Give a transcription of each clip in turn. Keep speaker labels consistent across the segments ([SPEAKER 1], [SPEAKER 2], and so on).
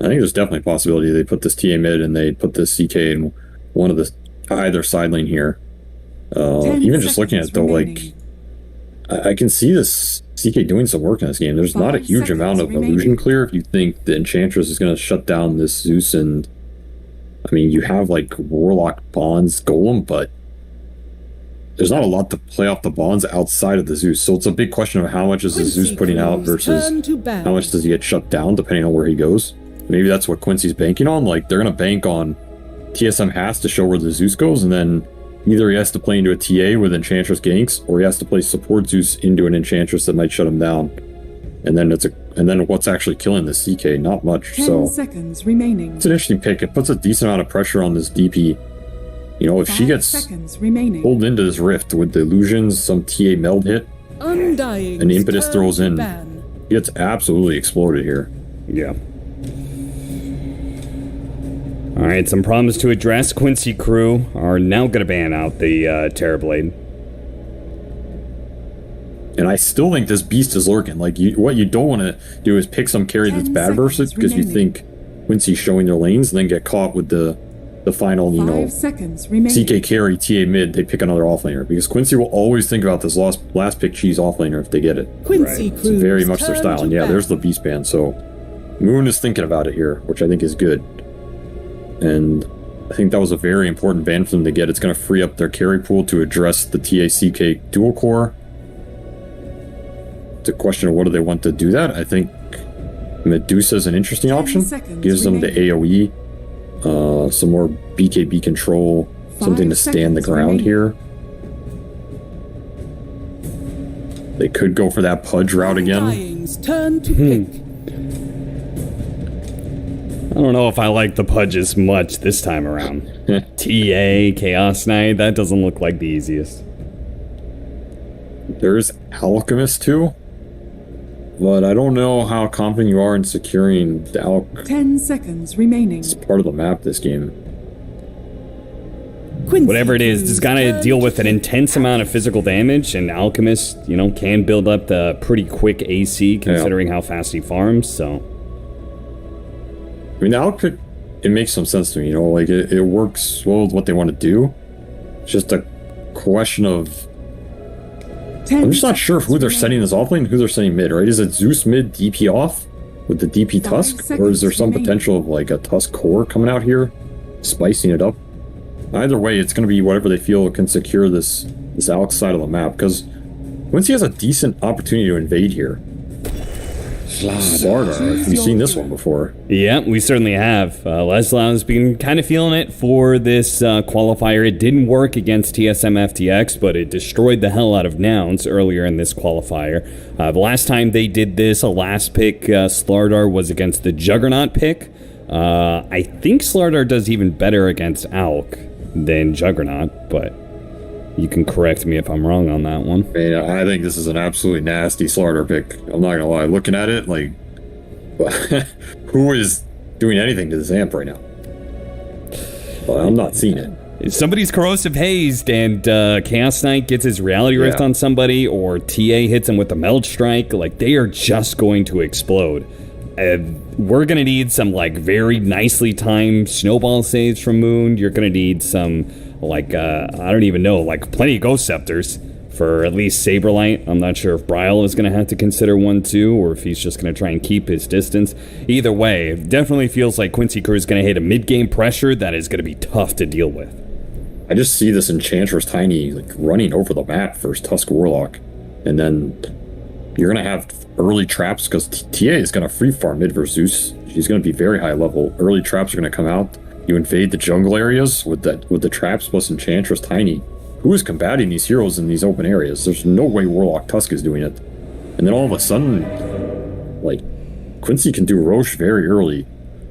[SPEAKER 1] I think there's definitely a possibility they put this TA mid and they put this CK in one of the either side lane here. Even just looking at it though, like I can see this CK doing some work in this game. There's not a huge amount of illusion clear if you think the Enchantress is going to shut down this Zeus, and I mean you have like Warlock, Bonds, Golem, but there's not a lot to play off the Bonds outside of the Zeus. So it's a big question of how much is the Zeus putting out versus how much does he get shut down depending on where he goes. Maybe that's what Quincy's banking on. Like they're going to bank on TSM has to show where the Zeus goes, and then either he has to play into a TA with Enchantress ganks, or he has to play support Zeus into an Enchantress that might shut him down. And then what's actually killing this CK? Not much.
[SPEAKER 2] 10 seconds remaining.
[SPEAKER 1] It's an interesting pick. It puts a decent amount of pressure on this DP. You know, if she gets pulled into this rift with the illusions, some TA meld hit, and the impetus throws in, he gets absolutely exploded here.
[SPEAKER 3] Yeah. Alright, some problems to address. Quincy crew are now going to ban out the Terrorblade.
[SPEAKER 1] And I still think this beast is lurking. Like, what you don't want to do is pick some carry that's bad versus because you think Quincy's showing their lanes and then get caught with the final, you know, CK carry, TA mid, they pick another offlaner. Because Quincy will always think about this last pick cheese offlaner if they get it.
[SPEAKER 2] Quincy
[SPEAKER 1] It's very much their style. And yeah, there's the beast ban. So Moon is thinking about it here, which I think is good. And I think that was a very important ban for them to get. It's going to free up their carry pool to address the TA-CK dual core. It's a question of what do they want to do that. I think Medusa is an interesting option. Gives them the AoE, some more BKB control, something to stand the ground here. They could go for that Pudge route again.
[SPEAKER 2] Turn to pick.
[SPEAKER 3] I don't know if I like the Pudge as much this time around. TA, Chaos Knight, that doesn't look like the easiest.
[SPEAKER 1] There's Alchemist too, but I don't know how confident you are in securing the
[SPEAKER 2] 10 seconds remaining.
[SPEAKER 1] It's part of the map this game.
[SPEAKER 3] Whatever it is, it's got to deal with an intense amount of physical damage, and Alchemist, you know, can build up the pretty quick AC considering how fast he farms, so...
[SPEAKER 1] I mean, the output, it makes some sense to me, you know, like, it works well with what they want to do. It's just a question of... I'm just not sure who they're setting this offlane and who they're setting mid, right? Is it Zeus mid DP off with the DP Tusk? Or is there some potential of, like, a Tusk core coming out here, spicing it up? Either way, it's going to be whatever they feel can secure this Alex side of the map, because Quincy has a decent opportunity to invade here. Slardar, have you seen this one before?
[SPEAKER 3] Yeah, we certainly have. Leslau's been kind of feeling it for this qualifier. It didn't work against TSM FTX, but it destroyed the hell out of Nouns earlier in this qualifier. The last time they did this, a last pick, Slardar was against the Juggernaut pick. I think Slardar does even better against Alk than Juggernaut, but you can correct me if I'm wrong on that one.
[SPEAKER 1] Man, I think this is an absolutely nasty Slardar pick. I'm not gonna lie. Looking at it, like, who is doing anything to this amp right now? Well, I'm not seeing it.
[SPEAKER 3] If somebody's corrosive hazed and Chaos Knight gets his reality rift on somebody, or TA hits him with a meld strike, like, they are just going to explode. We're gonna need some, like, very nicely timed snowball saves from Moon. You're gonna need some, like, I don't even know, like, plenty of Ghost Scepters for at least Saberlight. I'm not sure if Bryle is gonna have to consider one too, or if he's just gonna try and keep his distance. Either way, it definitely feels like Quincy Crew is gonna hit a mid-game pressure that is gonna be tough to deal with.
[SPEAKER 1] I just see this Enchantress Tiny, like, running over the map first Tusk Warlock, and then you're gonna have early traps because TA is gonna free farm mid versus Zeus. She's gonna be very high level. Early traps are gonna come out. You invade the jungle areas with the traps plus Enchantress Tiny. Who is combating these heroes in these open areas? There's no way Warlock Tusk is doing it. And then all of a sudden, like, Quincy can do Roche very early.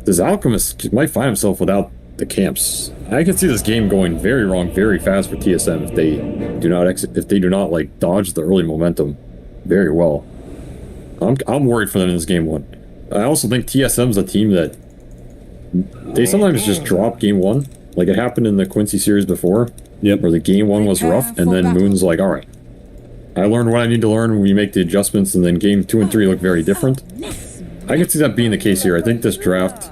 [SPEAKER 1] This Alchemist might find himself without the camps. I can see this game going very wrong very fast for TSM if they do not like dodge the early momentum very well. I'm worried for them in this game one. I also think TSM's a team that they sometimes just drop game one, like it happened in the Quincy series before, where the game one was rough, and then Moon's like, all right, I learned what I need to learn, we make the adjustments, and then game 2 and 3 look very different. I can see that being the case here. I think this draft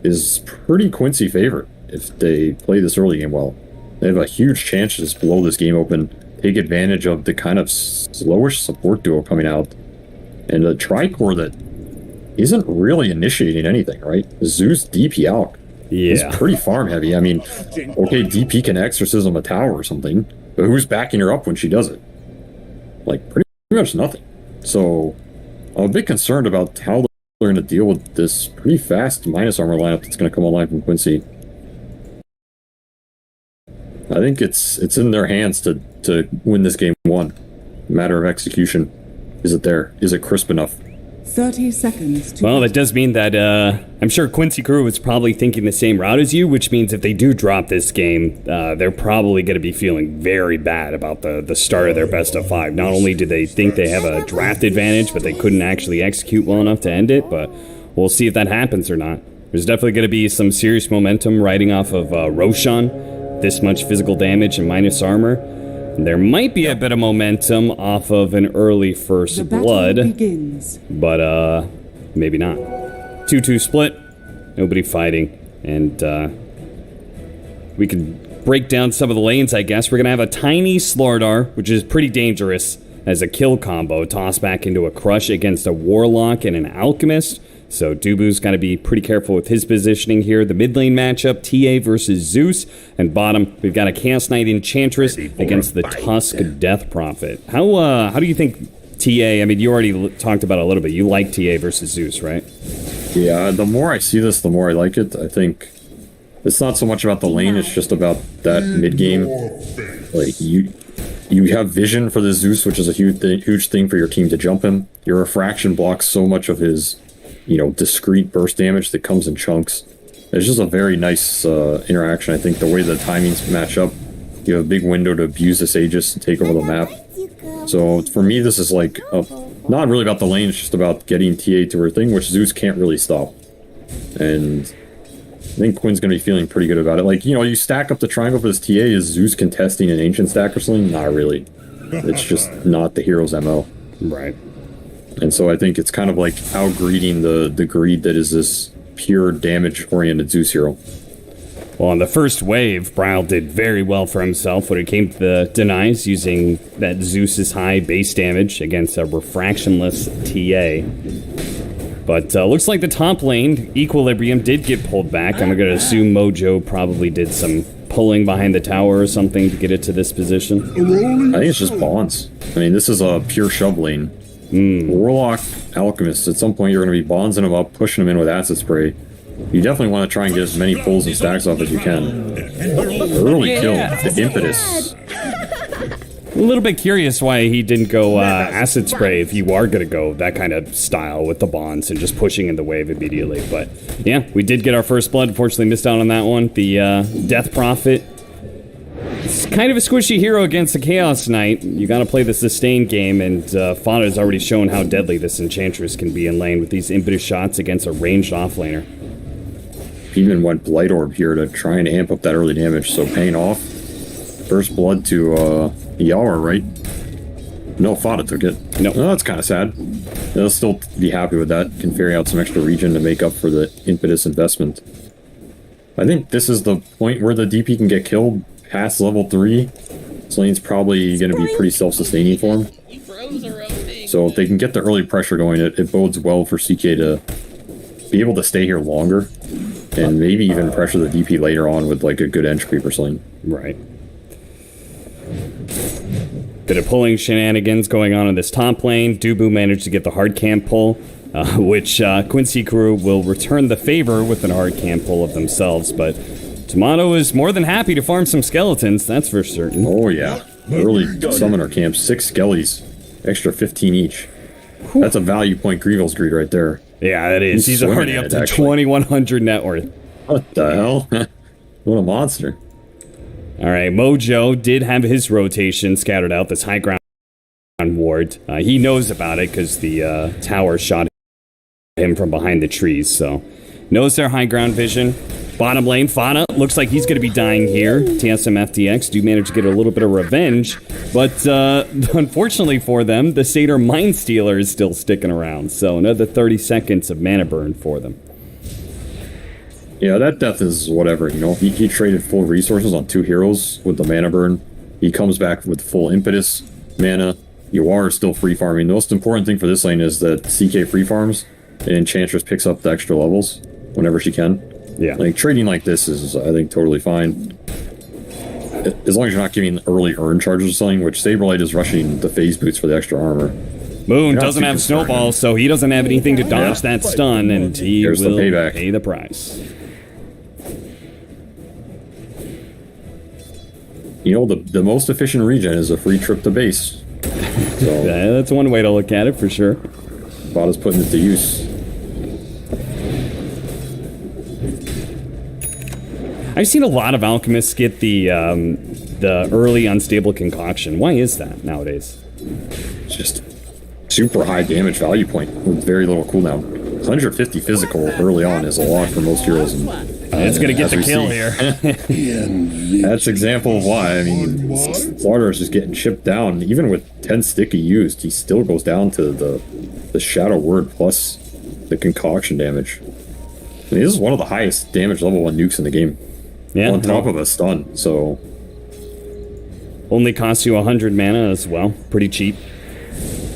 [SPEAKER 1] is pretty Quincy favorite if they play this early game well. They have a huge chance to just blow this game open, take advantage of the kind of slowish support duo coming out, and a Tricore that isn't really initiating anything, right? Zeus DP out.
[SPEAKER 3] Yeah.
[SPEAKER 1] It's pretty farm heavy. I mean, okay, DP can exorcism a tower or something, but who's backing her up when she does it? Like, pretty much nothing. So, I'm a bit concerned about how they're going to deal with this pretty fast minus armor lineup that's going to come online from Quincy. I think it's in their hands to win this game 1. Matter of execution. Is it there? Is it crisp enough?
[SPEAKER 2] 30 seconds to...
[SPEAKER 3] Well, that does mean that I'm sure Quincy Crew was probably thinking the same route as you, which means if they do drop this game, they're probably going to be feeling very bad about the start of their best of 5. Not only do they think they have a draft advantage, but they couldn't actually execute well enough to end it, but we'll see if that happens or not. There's definitely going to be some serious momentum riding off of Roshan. This much physical damage and minus armor. There might be a bit of momentum off of an early first blood,
[SPEAKER 2] begins.
[SPEAKER 3] But maybe not. 2-2 split, nobody fighting, and we can break down some of the lanes, I guess. We're going to have a tiny Slardar, which is pretty dangerous as a kill combo, toss back into a crush against a Warlock and an Alchemist. So Dubu's got to be pretty careful with his positioning here. The mid lane matchup, TA versus Zeus. And bottom, we've got a Chaos Knight Enchantress against the Tusk Death Prophet. How do you think TA, I mean, you already talked about it a little bit. You like TA versus Zeus, right?
[SPEAKER 1] Yeah, the more I see this, the more I like it. I think it's not so much about the lane, it's just about that mid-game. Like, you have vision for the Zeus, which is a huge thing for your team to jump him. Your refraction blocks so much of his, discrete burst damage that comes in chunks. It's just a very nice interaction. I think the way the timings match up, you have a big window to abuse this Aegis and take over the map. So for me, this is like not really about the lane. It's just about getting TA to her thing, which Zeus can't really stop. And I think Quinn's going to be feeling pretty good about it. Like, you stack up the triangle for this TA. Is Zeus contesting an Ancient stack or something? Not really. It's just not the hero's MO.
[SPEAKER 3] Right.
[SPEAKER 1] And so I think it's kind of like outgreeding the greed that is this pure damage-oriented Zeus hero.
[SPEAKER 3] Well, on the first wave, Bryle did very well for himself when it came to the denies, using that Zeus's high base damage against a refractionless TA. But looks like the top lane, Equilibrium, did get pulled back. I'm going to assume Mojo probably did some pulling behind the tower or something to get it to this position.
[SPEAKER 1] I think it's just bonds. I mean, this is a pure shove lane. Warlock, Alchemist, at some point you're going to be bondsing them up, pushing them in with Acid Spray. You definitely want to try and get as many pulls and stacks off as you can. Early kill, the impetus.
[SPEAKER 3] A little bit curious why he didn't go Acid Spray if you are going to go that kind of style with the bonds and just pushing in the wave immediately. But yeah, we did get our first blood. Unfortunately, missed out on that one. The Death Prophet. It's kind of a squishy hero against the Chaos Knight. You got to play the sustained game, and Fana has already shown how deadly this Enchantress can be in lane with these impetus shots against a ranged offlaner.
[SPEAKER 1] Even went Blight Orb here to try and amp up that early damage, so paying off. First blood to Yawar, right? No, Fana took it.
[SPEAKER 3] No.
[SPEAKER 1] Oh, that's kind of sad. They'll still be happy with that. Can ferry out some extra regen to make up for the impetus investment. I think this is the point where the DP can get killed past level 3. This lane's probably going to be pretty self-sustaining for him. So if they can get the early pressure going, it bodes well for CK to be able to stay here longer and maybe even pressure the DP later on with like a good edge creeper sling.
[SPEAKER 3] Right. Bit of pulling shenanigans going on in this top lane. Dubu managed to get the hard camp pull, which Quincy Crew will return the favor with an hard camp pull of themselves, but Tomato is more than happy to farm some skeletons, that's for certain.
[SPEAKER 1] Oh yeah, early summoner camp, 6 skellies, extra 15 each. That's a value point Grievel's Greed right there.
[SPEAKER 3] Yeah, that is. He's already up to 2,100 net worth.
[SPEAKER 1] What the hell? What a monster.
[SPEAKER 3] All right, Mojo did have his rotation scattered out, this high ground ward. He knows about it because the tower shot him from behind the trees, so knows their high ground vision. Bottom lane, Fana looks like he's going to be dying here. TSM FTX do manage to get a little bit of revenge, but unfortunately for them, the Satyr Mind Stealer is still sticking around, so another 30 seconds of mana burn for them.
[SPEAKER 1] Yeah, that death is whatever, you know. He traded full resources on 2 heroes with the mana burn. He comes back with full impetus, mana. You are still free farming. The most important thing for this lane is that CK free farms and Enchantress picks up the extra levels whenever she can.
[SPEAKER 3] Yeah.
[SPEAKER 1] Like, trading like this is, I think, totally fine. As long as you're not giving early earn charges or something, which Saberlight is rushing the phase boots for the extra armor.
[SPEAKER 3] Moon doesn't have snowballs, so he doesn't have anything to dodge that stun, and he will pay the price.
[SPEAKER 1] You know, the most efficient regen is a free trip to base. So
[SPEAKER 3] that's one way to look at it, for sure.
[SPEAKER 1] Bada's putting it to use.
[SPEAKER 3] I've seen a lot of alchemists get the early unstable concoction. Why is that nowadays?
[SPEAKER 1] It's just super high damage value point with very little cooldown. 150 physical early on is a lot for most heroes. And,
[SPEAKER 3] it's going to get the kill here.
[SPEAKER 1] That's example of why. I mean, Slaughter is just getting chipped down. Even with 10 sticky used, he still goes down to the Shadow Word plus the concoction damage. I mean, this is one of the highest damage level 1 nukes in the game.
[SPEAKER 3] Yeah.
[SPEAKER 1] On top of a stun, so...
[SPEAKER 3] Only costs you 100 mana as well. Pretty cheap.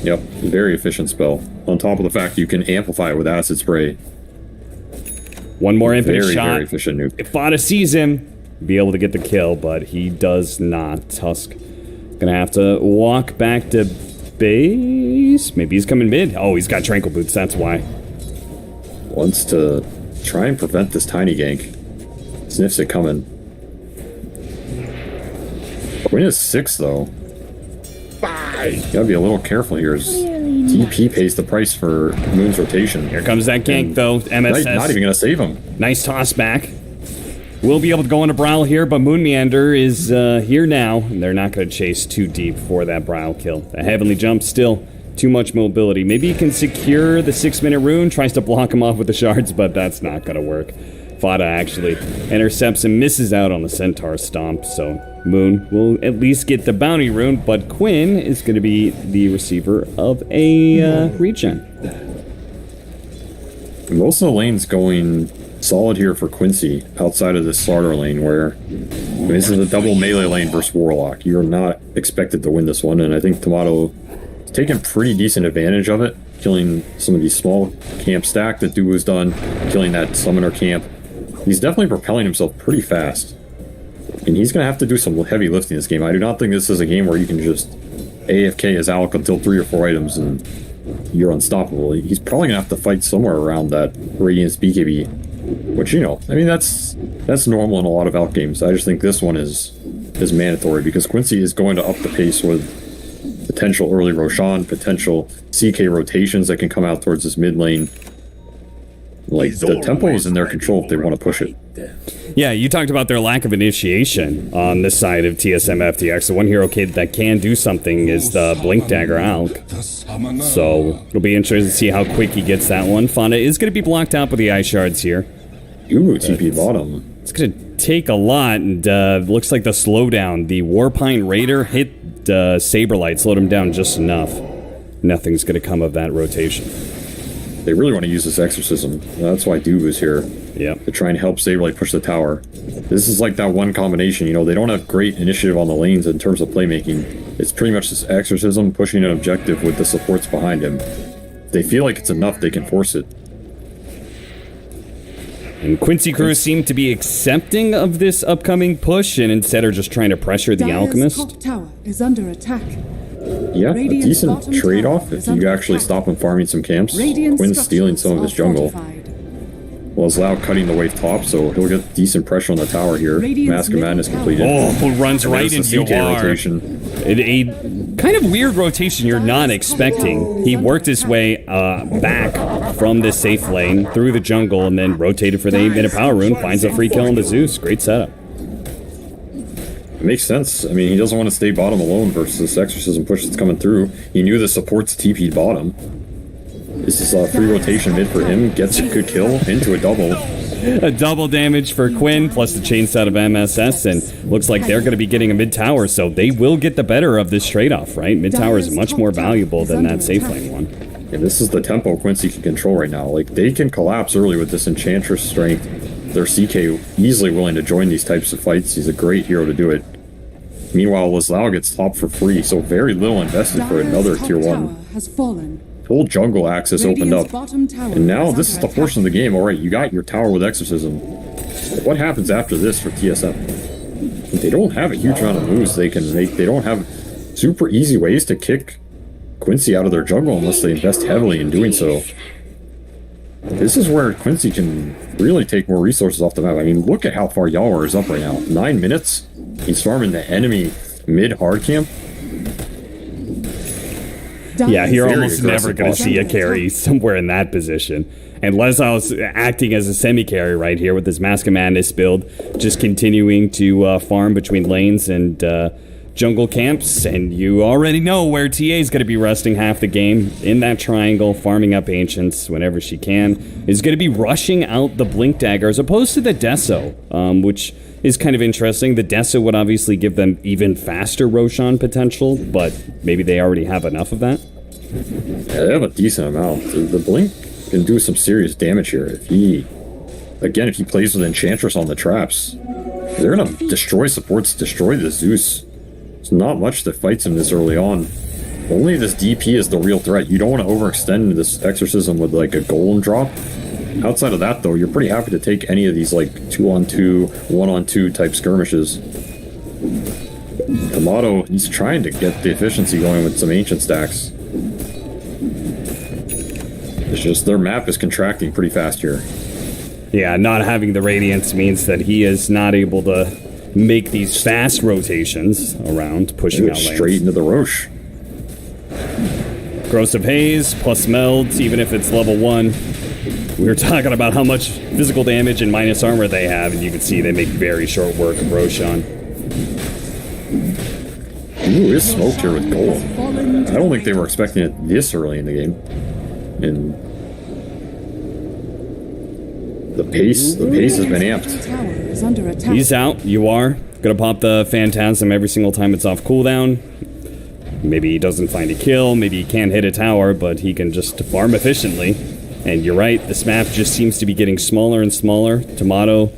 [SPEAKER 1] Yep, very efficient spell. On top of the fact you can amplify it with Acid Spray.
[SPEAKER 3] One more impetus shot.
[SPEAKER 1] Very efficient nuke.
[SPEAKER 3] If Fada sees him, be able to get the kill, but he does not. Tusk gonna have to walk back to base. Maybe he's coming mid. Oh, he's got Tranquil Boots, that's why.
[SPEAKER 1] Wants to try and prevent this tiny gank. Sniffs it coming. Queen is 6, though. 5. Gotta be a little careful here. TP pays the price for Moon's rotation.
[SPEAKER 3] Here comes that gank, though. MSS.
[SPEAKER 1] Not even gonna save him.
[SPEAKER 3] Nice toss back. We'll be able to go into Brawl here, but Moon Meander is here now, and they're not going to chase too deep for that Brawl kill. The Heavenly Jump still too much mobility. Maybe he can secure the 6-minute rune, tries to block him off with the shards, but that's not going to work. Fada actually intercepts and misses out on the Centaur Stomp, so Moon will at least get the bounty rune, but Quinn is going to be the receiver of a regen.
[SPEAKER 1] Most of the lanes going solid here for Quincy outside of this Slaughter lane where this is a double melee lane versus Warlock. You're not expected to win this one, and I think Tomato has taken pretty decent advantage of it, killing some of these small camp stack that Duo's done, killing that summoner camp. He's definitely propelling himself pretty fast. And he's going to have to do some heavy lifting this game. I do not think this is a game where you can just AFK as Alec until 3 or 4 items and you're unstoppable. He's probably going to have to fight somewhere around that Radiance BKB. Which, you know, I mean, that's normal in a lot of Alc games. I just think this one is mandatory because Quincy is going to up the pace with potential early Roshan, potential CK rotations that can come out towards this mid lane. Like, the tempo is in their control if they want to push it.
[SPEAKER 3] Yeah, you talked about their lack of initiation on this side of TSM FTX. The one hero kid that can do something is the Blink Dagger Alc. So, it'll be interesting to see how quick he gets that one. Fonda is going to be blocked out with the Ice Shards here.
[SPEAKER 1] Ooh, TP bottom.
[SPEAKER 3] It's going to take a lot, and looks like the slowdown. The Warpine Raider hit Saberlight, slowed him down just enough. Nothing's going to come of that rotation.
[SPEAKER 1] They really want to use this exorcism. That's why Duve is here.
[SPEAKER 3] Yep.
[SPEAKER 1] To try and help Saberlight push the tower. This is like that one combination, you know, they don't have great initiative on the lanes in terms of playmaking. It's pretty much this exorcism pushing an objective with the supports behind him. If they feel like it's enough, they can force it.
[SPEAKER 3] And Quincy crew seem to be accepting of this upcoming push and instead are just trying to pressure the Alchemist.
[SPEAKER 2] Top tower is under attack.
[SPEAKER 1] Yeah, a decent trade-off if you actually stop him farming some camps. Quinn's stealing some of his jungle. Well, it's Lau cutting the wave top, so he'll get decent pressure on the tower here. Mask of Madness completed.
[SPEAKER 3] Oh, who runs right into
[SPEAKER 1] CK
[SPEAKER 3] your
[SPEAKER 1] rotation.
[SPEAKER 3] A kind of weird rotation you're not expecting. He worked his way back from this safe lane through the jungle and then rotated for the 8-minute power rune. Finds a free kill on the Zeus. Great setup.
[SPEAKER 1] It makes sense. I mean, he doesn't want to stay bottom alone versus this exorcism push that's coming through. He knew the support's TP'd bottom. This is a free rotation mid for him. Gets a good kill into a double.
[SPEAKER 3] A double damage for Quinn plus the chain set of MSS, and looks like they're going to be getting a mid tower, so they will get the better of this trade-off, right? Mid tower is much more valuable than that safe lane one.
[SPEAKER 1] Yeah, this is the tempo Quincy can control right now. Like, they can collapse early with this Enchantress strength. their CK easily willing to join these types of fights. He's a great hero to do it. Meanwhile, Laslao gets top for free, so very little invested for another tier 1.
[SPEAKER 2] Has fallen.
[SPEAKER 1] Full jungle access opened up.
[SPEAKER 2] And
[SPEAKER 1] And now this is the portion of the game. Alright, you got your tower with Exorcism. What happens after this for TSM? They don't have a huge amount of moves they can make. They don't have super easy ways to kick Quincy out of their jungle unless they invest heavily in doing so. This is where Quincy can really take more resources off the map. I mean, look at how far Yawar is up right now. 9 minutes. He's farming the enemy mid-hard camp.
[SPEAKER 3] Yeah, you're
[SPEAKER 1] Very
[SPEAKER 3] almost never
[SPEAKER 1] aggressive
[SPEAKER 3] going to see a carry somewhere in that position. And Leslau's acting as a semi-carry right here with his Mask of Madness build, just continuing to farm between lanes and jungle camps. And you already know where TA is going to be resting half the game in that triangle, farming up Ancients whenever she can. Is going to be rushing out the Blink Dagger as opposed to the Deso, which is kind of interesting. The Deso would obviously give them even faster Roshan potential, but maybe they already have enough of that.
[SPEAKER 1] Yeah, they have a decent amount. The Blink can do some serious damage here. If he plays with Enchantress on the traps, they're gonna destroy supports, destroy the Zeus. There's not much that fights him this early on. Only this DP is the real threat. You don't want to overextend this Exorcism with like a golem drop. Outside of that, though, you're pretty happy to take any of these like 2-on-2, 1-on-2 type skirmishes. Amato, he's trying to get the efficiency going with some ancient stacks. It's just their map is contracting pretty fast here.
[SPEAKER 3] Yeah, not having the Radiance means that he is not able to make these fast rotations around, pushing out lanes.
[SPEAKER 1] Straight into the Roche.
[SPEAKER 3] Corrosive Haze plus Melds, even if it's level 1. We were talking about how much physical damage and minus armor they have, and you can see they make very short work of Roshan.
[SPEAKER 1] Ooh, it's smoked here with Golem. I don't think they were expecting it this early in the game. And the pace has been amped.
[SPEAKER 3] He's out. You are gonna pop the Phantasm every single time it's off cooldown. Maybe he doesn't find a kill, maybe he can't hit a tower, but he can just farm efficiently. And you're right, this map just seems to be getting smaller and smaller. Tomato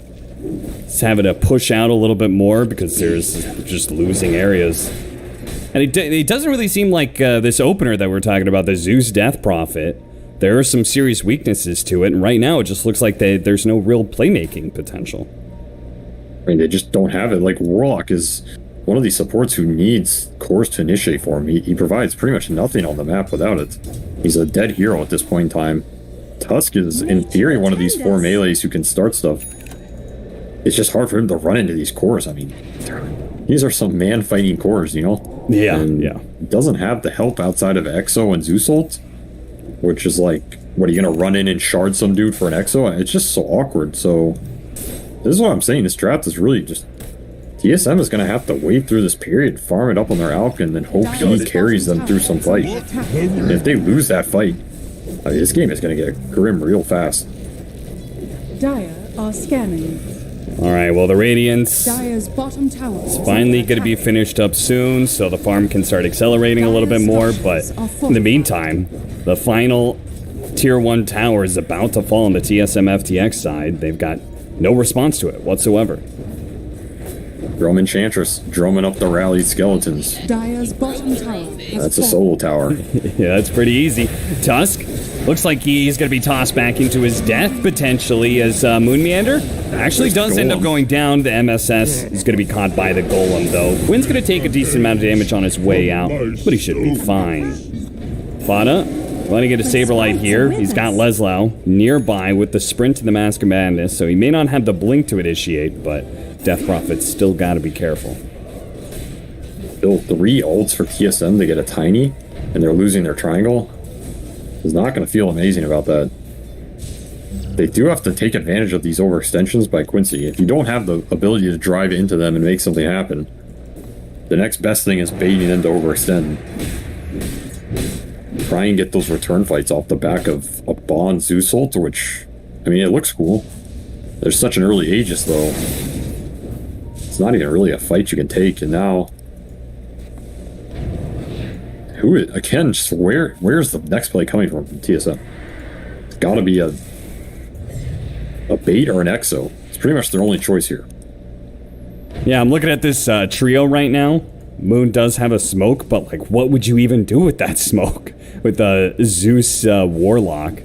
[SPEAKER 3] is having to push out a little bit more because there's just losing areas. And it doesn't really seem like this opener that we're talking about, the Zeus Death Prophet. There are some serious weaknesses to it, and right now it just looks like there's no real playmaking potential.
[SPEAKER 1] I mean, they just don't have it. Like, Warlock is one of these supports who needs cores to initiate for him. He provides pretty much nothing on the map without it. He's a dead hero at this point in time. Tusk is, in theory, one of these 4 melees who can start stuff. It's just hard for him to run into these cores. I mean, these are some man-fighting cores, you know?
[SPEAKER 3] Yeah,
[SPEAKER 1] and
[SPEAKER 3] yeah.
[SPEAKER 1] Doesn't have the help outside of Exo and Zeus ult, which is like, what, are you gonna run in and shard some dude for an Exo? It's just so awkward. So this is what I'm saying. This draft is really just, TSM is gonna have to wade through this period, farm it up on their Alp, and then hope he carries them through some fight. And if they lose that fight, I mean, this game is gonna get grim real fast.
[SPEAKER 2] Dire are scanning.
[SPEAKER 3] Alright, well, the Radiance
[SPEAKER 2] Dire's bottom tower
[SPEAKER 3] is finally going to be finished up soon, so the farm can start accelerating a little bit more, but in the meantime, the final Tier 1 tower is about to fall on the TSM FTX side. They've got no response to it whatsoever.
[SPEAKER 1] Drum Enchantress, drumming up the rallied skeletons.
[SPEAKER 2] Dire's bottom tower.
[SPEAKER 1] That's a solo tower.
[SPEAKER 3] Yeah, that's pretty easy. Tusk, looks like he's going to be tossed back into his death, potentially, as Moon Meander actually does end up going down. The MSS is going to be caught by the Golem, though. Quinn's going to take a decent amount of damage on his way out, but he should be fine. Fada, going to get a Saberlight here. He's got Leslau nearby with the sprint to the Mask of Madness, so he may not have the blink to initiate, but Death Prophet's still got to be careful.
[SPEAKER 1] Still 3 ults for TSM to get a tiny, and they're losing their triangle. Is not going to feel amazing about that. They do have to take advantage of these overextensions by Quincy. If you don't have the ability to drive into them and make something happen, the next best thing is baiting them to overextend. Try and get those return fights off the back of a Bond Zeus ult, which, I mean, it looks cool. There's such an early Aegis, though. It's not even really a fight you can take, and now... Again, just where's the next play coming from TSM? It's gotta be a bait or an Exo. It's It's pretty much their only choice here.
[SPEAKER 3] Yeah, I'm looking at this trio right now. Moon does have a smoke, but like, what would you even do with that smoke? With the Zeus Warlock?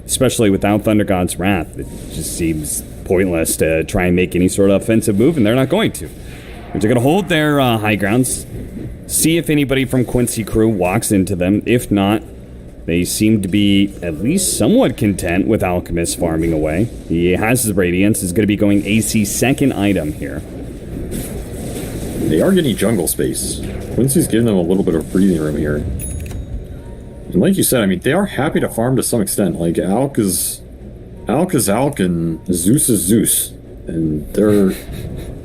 [SPEAKER 3] Especially without Thunder God's Wrath. It just seems pointless to try and make any sort of offensive move, and they're not going to. They're going to hold their high grounds, see if anybody from Quincy crew walks into them. If not, they seem to be at least somewhat content with Alchemist farming away. He has his Radiance, is going to be going AC second item here.
[SPEAKER 1] They are getting jungle space. Quincy's giving them a little bit of breathing room here. And like you said, I mean, they are happy to farm to some extent. Like, Alk is Alk and Zeus is Zeus. And they're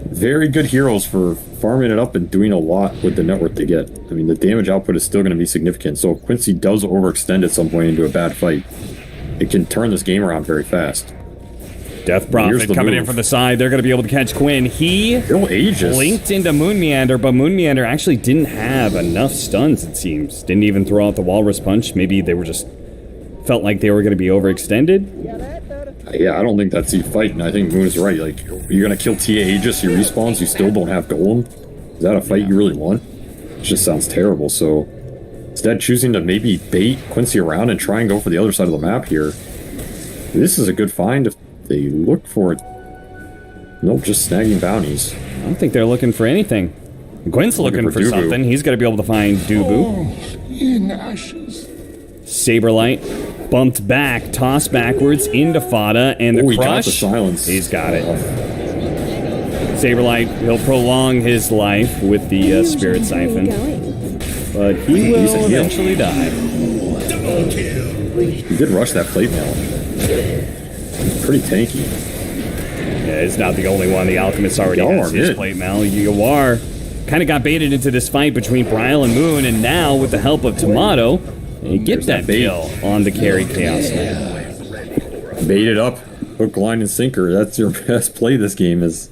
[SPEAKER 1] very good heroes for farming it up and doing a lot with the net worth they get. I mean, the damage output is still going to be significant. So if Quincy does overextend at some point into a bad fight, it can turn this game around very fast.
[SPEAKER 3] Death Prophet coming in from the side. They're going to be able to catch Quinn. He blinked into Moon Meander, but Moon Meander actually didn't have enough stuns, it seems. Didn't even throw out the Walrus Punch. Maybe they were just felt like they were going to be overextended.
[SPEAKER 1] Yeah, I don't think that's the fight, and I think Moon is right. Like, you're going to kill TA Aegis, he respawns, you still don't have Golem. Is that a fight you really want? It just sounds terrible, so instead choosing to maybe bait Quincy around and try and go for the other side of the map here. This is a good find if they look for it. Nope, just snagging bounties.
[SPEAKER 3] I don't think they're looking for anything. Quinn's looking for something. He's got to be able to find Dubu.
[SPEAKER 4] In ashes.
[SPEAKER 3] Saberlight bumped back, tossed backwards into Fada, and the
[SPEAKER 1] Crush.
[SPEAKER 3] Crush.
[SPEAKER 1] He got the silence.
[SPEAKER 3] He's got it. Saberlight, he'll prolong his life with the Spirit Siphon. But he will eventually die.
[SPEAKER 1] He did rush that plate mail. Pretty tanky.
[SPEAKER 3] Yeah, it's not the only one. The Alchemist already has his plate mail. Yawar kind of got baited into this fight between Bryle and Moon, and now with the help of Tomato, they get that kill on the carry Chaos Knight.
[SPEAKER 1] Bait it up. Hook, line, and sinker. That's your best play this game is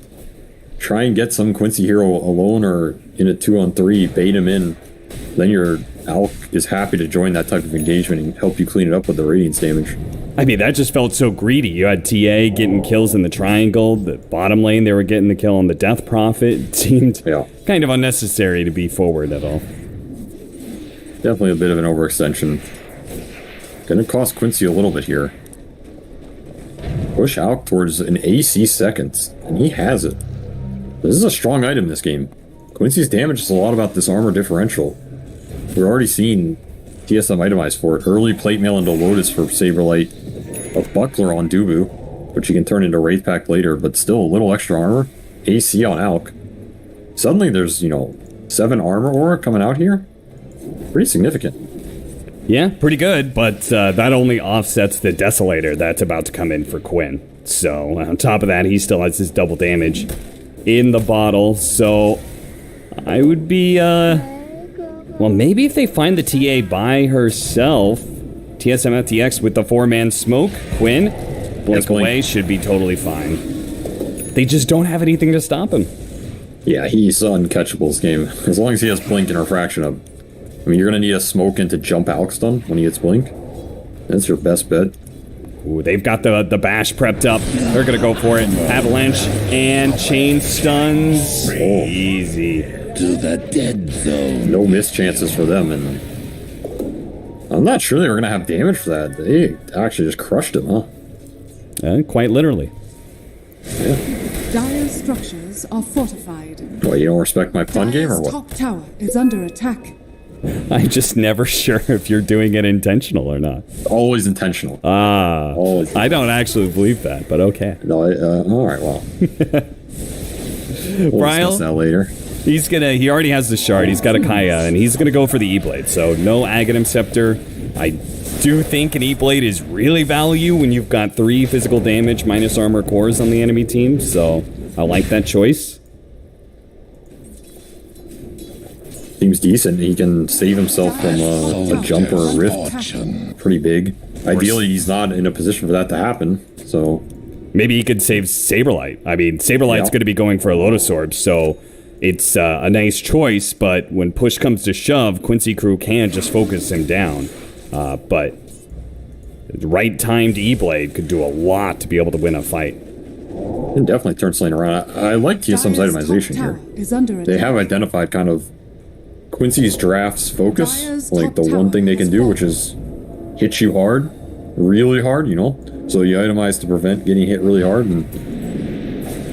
[SPEAKER 1] try and get some Quincy hero alone or in a 2-on-3, bait him in. Then your Alk is happy to join that type of engagement and help you clean it up with the Radiance damage.
[SPEAKER 3] I mean, that just felt so greedy. You had TA getting kills in the triangle. The bottom lane, they were getting the kill on the Death Prophet. It seemed kind of unnecessary to be forward at all.
[SPEAKER 1] Definitely a bit of an overextension. Gonna cost Quincy a little bit here. Push Alk towards an AC seconds, and he has it. This is a strong item this game. Quincy's damage is a lot about this armor differential. We're already seeing TSM itemized for it. Early plate mail into Lotus for Saberlight. A buckler on Dubu, which you can turn into Wraith Pack later, but still a little extra armor. AC on Alk. Suddenly there's, 7 armor aura coming out here. Pretty significant.
[SPEAKER 3] Yeah, pretty good, but that only offsets the Desolator that's about to come in for Quinn. So, on top of that, he still has his double damage in the bottle, so I would be, well, maybe if they find the TA by herself, TSM FTX with the 4-man smoke, Quinn, blink away, should be totally fine. They just don't have anything to stop him.
[SPEAKER 1] Yeah, he's uncatchable this game. As long as he has blink and refraction up. I mean, you're going to need a smoke in to jump Alk stun when he gets blink. That's your best bet.
[SPEAKER 3] Ooh, they've got the bash prepped up. They're going to go for it. Avalanche and chain stuns. Oh. Easy.
[SPEAKER 4] To the dead zone.
[SPEAKER 1] No miss chances for them, and I'm not sure they were going to have damage for that. They actually just crushed him, huh?
[SPEAKER 3] Quite literally.
[SPEAKER 1] Yeah.
[SPEAKER 2] Dire structures are fortified.
[SPEAKER 1] What, you don't respect my pun game or what?
[SPEAKER 2] Top tower is under attack.
[SPEAKER 3] I'm just never sure if you're doing it intentional or not.
[SPEAKER 1] Always intentional.
[SPEAKER 3] Always. I don't actually believe that, but okay.
[SPEAKER 1] No, all right, well. We'll discuss that later.
[SPEAKER 3] He already has the shard, he's got a Kaya, and he's gonna go for the E-Blade, so no Aghanim Scepter. I do think an E-Blade is really value when you've got 3 physical damage minus armor cores on the enemy team, so I like that choice.
[SPEAKER 1] Seems decent. He can save himself from a jump or a rift. Pretty big. Ideally, he's not in a position for that to happen, so...
[SPEAKER 3] Maybe he could save Saberlight. I mean, Saberlight's going to be going for a Lotus Orb, so it's a nice choice, but when push comes to shove, Quincy crew can just focus him down. But the right timed E-Blade could do a lot to be able to win a fight.
[SPEAKER 1] can definitely turn something around. I like TSM's
[SPEAKER 2] Dire's
[SPEAKER 1] itemization
[SPEAKER 2] top
[SPEAKER 1] here.
[SPEAKER 2] tower is under
[SPEAKER 1] They
[SPEAKER 2] attack.
[SPEAKER 1] have identified kind of Quincy's draft's focus,
[SPEAKER 2] Dire's
[SPEAKER 1] like the
[SPEAKER 2] top
[SPEAKER 1] one
[SPEAKER 2] tower
[SPEAKER 1] thing they can
[SPEAKER 2] has
[SPEAKER 1] do,
[SPEAKER 2] fallen.
[SPEAKER 1] which is hit you hard, really hard, you know? So you itemize to prevent getting hit really hard, and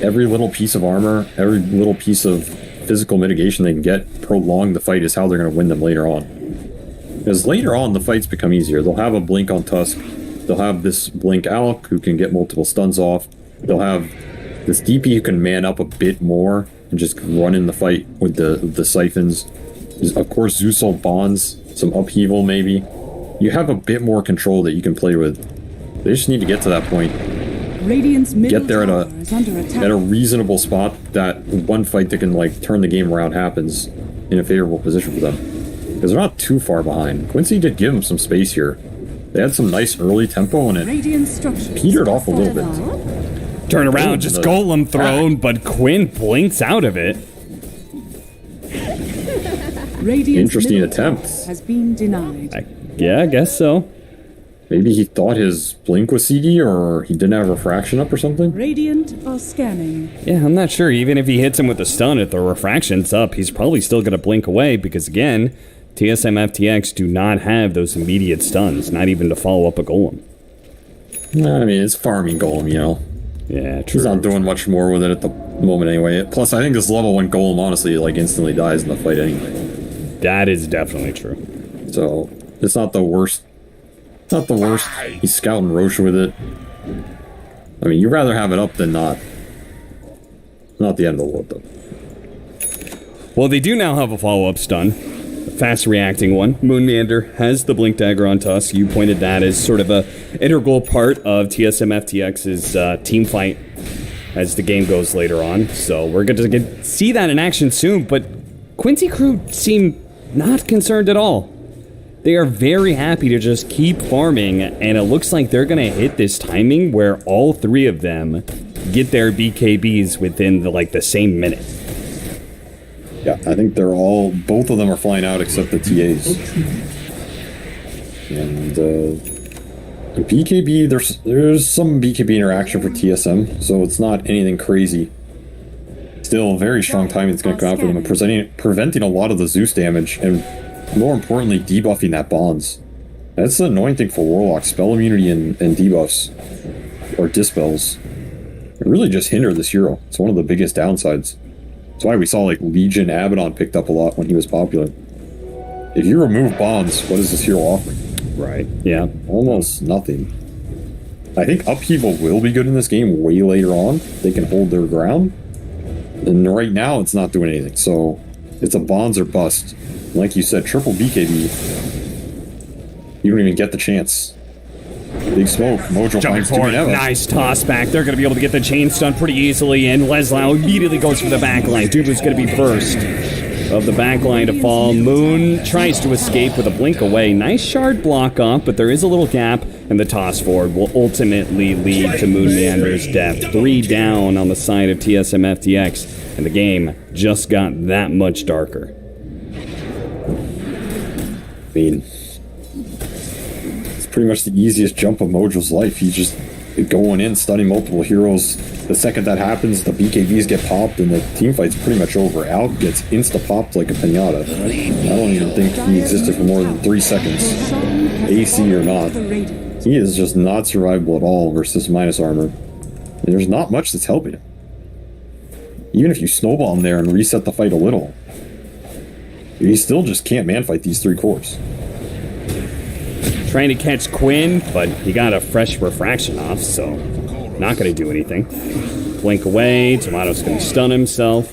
[SPEAKER 1] every little piece of armor, every little piece of physical mitigation they can get, prolong the fight is how they're going to win them later on. Because later on, the fights become easier. They'll have a blink on Tusk. They'll have this blink Alec who can get multiple stuns off. They'll have this DP who can man up a bit more and just run in the fight with the siphons. There's, of course, Zeusol bonds, some upheaval maybe. You have a bit more control that you can play with. They just need to get to that point.
[SPEAKER 2] Radiant's middle
[SPEAKER 1] Get there at
[SPEAKER 2] tower is under attack.
[SPEAKER 1] a reasonable spot that one fight that can like turn the game around happens in a favorable position for them. Because they're not too far behind. Quincy did give them some space here. They had some nice early tempo and it
[SPEAKER 2] Radiant structures
[SPEAKER 1] petered off a little bit.
[SPEAKER 3] Turn around,
[SPEAKER 1] Oh,
[SPEAKER 3] just
[SPEAKER 1] the-
[SPEAKER 3] golem thrown, but Quinn blinks out of it.
[SPEAKER 2] Radiant's
[SPEAKER 1] Interesting
[SPEAKER 2] middle
[SPEAKER 1] attempt.
[SPEAKER 2] tower has been denied.
[SPEAKER 3] Yeah, I guess so.
[SPEAKER 1] Maybe he thought his blink was CD or he didn't have refraction up or something.
[SPEAKER 2] Radiant are scanning.
[SPEAKER 3] Yeah, I'm not sure. Even if he hits him with a stun, if the refraction's up, he's probably still going to blink away because, again, TSM FTX do not have those immediate stuns, not even to follow up a golem.
[SPEAKER 1] I mean, it's farming golem, you know.
[SPEAKER 3] Yeah, true.
[SPEAKER 1] He's not doing much more with it at the moment anyway. Plus, I think this level 1 golem honestly like instantly dies in the fight anyway.
[SPEAKER 3] That is definitely true.
[SPEAKER 1] So, it's not the worst. It's not the worst. He's scouting Roshan with it. I mean, you'd rather have it up than not. Not the end of the world, though.
[SPEAKER 3] Well, they do now have a follow-up stun. A fast-reacting one. Moonmander has the Blink Dagger on Tusk. You pointed that as sort of a integral part of TSM FTX's team fight as the game goes later on. So we're going to see that in action soon, but Quincy crew seem not concerned at all. They are very happy to just keep farming, and it looks like they're going to hit this timing where all three of them get their BKBs within the same minute.
[SPEAKER 1] Yeah, I think both of them are flying out except the TAs. And the BKB, there's some BKB interaction for TSM, so it's not anything crazy. Still, very strong timing it's going to come out for them, and preventing a lot of the Zeus damage, and more importantly, debuffing that bonds. That's the annoying thing for Warlock. Spell immunity and debuffs, or dispels, really just hinder this hero. It's one of the biggest downsides. That's why we saw like Legion Abaddon picked up a lot when he was popular. If you remove bonds, what is this hero offering?
[SPEAKER 3] Right, yeah.
[SPEAKER 1] Almost nothing. I think Upheaval will be good in this game way later on. They can hold their ground. And right now, it's not doing anything. So, it's a bonds or bust. Like you said, triple BKB. You don't even get the chance. Big smoke. Mojo
[SPEAKER 3] Jumping
[SPEAKER 1] finds
[SPEAKER 3] forward,
[SPEAKER 1] Doom
[SPEAKER 3] nice toss back. They're going to be able to get the chain stun pretty easily, and Leslau immediately goes for the backline. Dubu's going to be first of the backline to fall. Moon tries to escape with a blink away. Nice shard block off, but there is a little gap, and the toss forward will ultimately lead to Moonmander's death. 3 down on the side of TSM FTX, and the game just got that much darker.
[SPEAKER 1] I mean, it's pretty much the easiest jump of Mojo's life. He's just going in, stunning multiple heroes. The second that happens, the BKBs get popped, and the team fight's pretty much over. Alp gets insta-popped like a pinata. I don't even think he existed for more than 3 seconds. AC or not. He is just not survivable at all versus minus armor. And there's not much that's helping him. Even if you snowball him there and reset the fight a little, he still just can't man-fight these 3 cores.
[SPEAKER 3] Trying to catch Quinn, but he got a fresh refraction off, so not going to do anything. Blink away, Tomato's going to stun himself.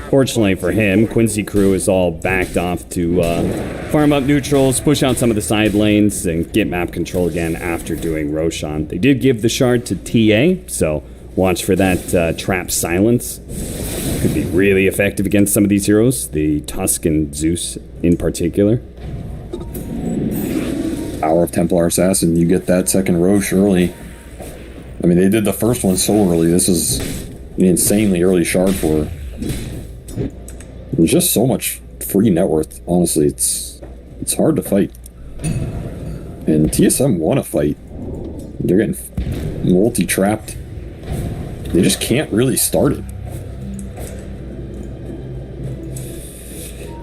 [SPEAKER 3] Fortunately for him, Quincy crew is all backed off to farm up neutrals, push out some of the side lanes, and get map control again after doing Roshan. They did give the shard to TA, so watch for that trap silence. Could be really effective against some of these heroes, the Tusk and Zeus in particular.
[SPEAKER 1] Hour of Templar Assassin, you get that second Roche early. I mean, they did the first one so early. This is an insanely early shard for her. There's just so much free net worth, honestly. It's hard to fight. And TSM won a fight. They're getting multi-trapped. they just can't really start it.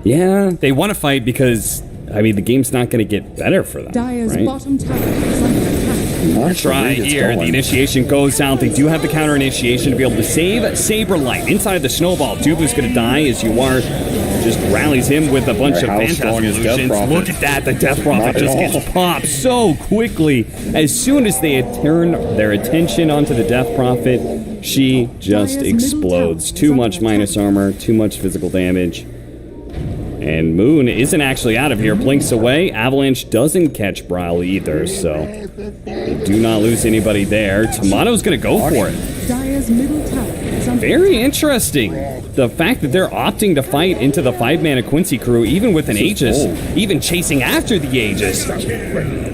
[SPEAKER 3] Yeah, they want to fight because, I mean, the game's not going to get better for them,
[SPEAKER 2] Dire's
[SPEAKER 3] right?
[SPEAKER 2] bottom tower is under attack.
[SPEAKER 3] Try here. The initiation goes out. They do have the counter initiation to be able to save Saberlight. Inside the snowball, Dubu's going to die as you are just rallies him with a bunch of
[SPEAKER 1] How
[SPEAKER 3] fantastic
[SPEAKER 1] strong is Death
[SPEAKER 3] solutions.
[SPEAKER 1] Prophet?
[SPEAKER 3] Look at that. The Death Prophet
[SPEAKER 1] Not at
[SPEAKER 3] just
[SPEAKER 1] all.
[SPEAKER 3] gets popped so quickly. As soon as they turn their attention onto the Death Prophet, she just
[SPEAKER 2] Dire's middle
[SPEAKER 3] explodes.
[SPEAKER 2] tower is
[SPEAKER 3] Too
[SPEAKER 2] under
[SPEAKER 3] much minus
[SPEAKER 2] attack.
[SPEAKER 3] armor, too much physical damage. And Moon isn't actually out of here. Blinks away. Avalanche doesn't catch Brawl either, so they do not lose anybody there. Tomato's going to go for it.
[SPEAKER 2] Dire's middle tower is under
[SPEAKER 3] Very interesting. The fact that they're opting to fight into the 5-mana Quincy crew, even with an Aegis, even chasing after the Aegis.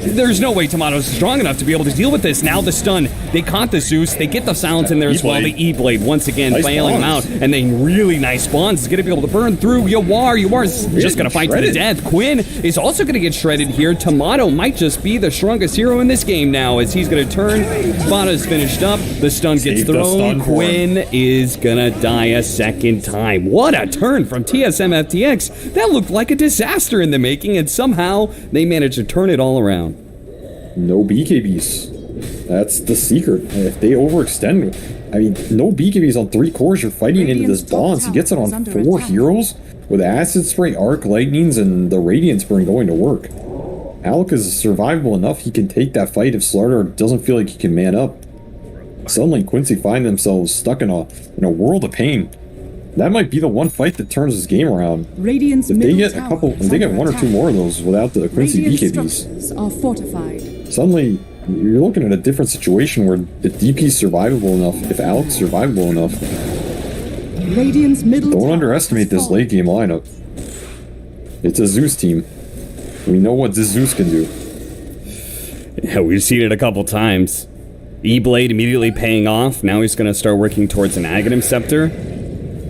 [SPEAKER 3] There's no way Tomato's strong enough to be able to deal with this. Now the stun. They caught the Zeus. They get the silence in there as well. The E-Blade once again
[SPEAKER 1] Nice
[SPEAKER 3] bailing them out.
[SPEAKER 1] spawns.
[SPEAKER 3] And then really nice spawns is going to be able to burn through Yawar. Yawar's just going to fight to the
[SPEAKER 1] shredded.
[SPEAKER 3] death. Quinn is also going to get shredded here. Tomato might just be the strongest hero in this game now as he's going to turn. Spada's finished up. The stun gets
[SPEAKER 1] Save the
[SPEAKER 3] thrown.
[SPEAKER 1] stun for
[SPEAKER 3] Quinn is going to die a second time. What a turn from TSM FTX. That looked like a disaster in the making, and somehow they managed to turn it all around.
[SPEAKER 1] No BKBs. That's the secret. If they overextend, I mean, no BKBs on 3 cores, you're fighting into this
[SPEAKER 2] Radiant's top
[SPEAKER 1] bonds. He
[SPEAKER 2] tower
[SPEAKER 1] gets it
[SPEAKER 2] is
[SPEAKER 1] on
[SPEAKER 2] under
[SPEAKER 1] 4
[SPEAKER 2] attack.
[SPEAKER 1] heroes with Acid Spray, Arc Lightnings, and the Radiance Burn going to work. Alec is survivable enough he can take that fight if Slardar doesn't feel like he can man up. Suddenly, Quincy find themselves stuck in a world of pain. That might be the one fight that turns this game around.
[SPEAKER 2] Radiant's
[SPEAKER 1] If they
[SPEAKER 2] middle
[SPEAKER 1] get a
[SPEAKER 2] tower
[SPEAKER 1] couple,
[SPEAKER 2] is
[SPEAKER 1] if they get
[SPEAKER 2] under
[SPEAKER 1] 1 or 2
[SPEAKER 2] attack.
[SPEAKER 1] more of those without the Quincy
[SPEAKER 2] Radiant
[SPEAKER 1] BKBs,
[SPEAKER 2] structures are fortified.
[SPEAKER 1] suddenly you're looking at a different situation where if DP's survivable enough, if Alec's survivable enough,
[SPEAKER 2] Radiant's middle
[SPEAKER 1] don't
[SPEAKER 2] tower
[SPEAKER 1] underestimate
[SPEAKER 2] is
[SPEAKER 1] this
[SPEAKER 2] fallen.
[SPEAKER 1] late game lineup. It's a Zeus team. We know what this Zeus can do.
[SPEAKER 3] Yeah, we've seen it a couple times. E-Blade immediately paying off. Now he's going to start working towards an Aghanim Scepter.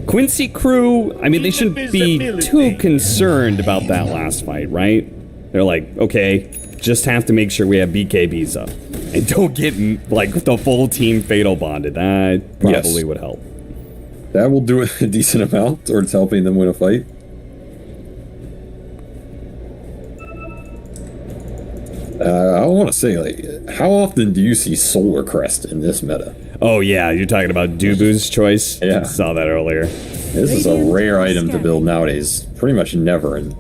[SPEAKER 3] Quincy crew, I mean, they shouldn't be too concerned about that last fight, right? They're like, okay, just have to make sure we have BKBs up. And don't get, like, the full team fatal bonded. That probably
[SPEAKER 1] Yes.
[SPEAKER 3] would help.
[SPEAKER 1] That will do a decent amount towards helping them win a fight. I want to say, like, how often do you see Solar Crest in this meta?
[SPEAKER 3] Oh, yeah, you're talking about Dubu's choice?
[SPEAKER 1] Yeah.
[SPEAKER 3] I saw that earlier.
[SPEAKER 1] This is a rare item to build nowadays. Pretty much never. And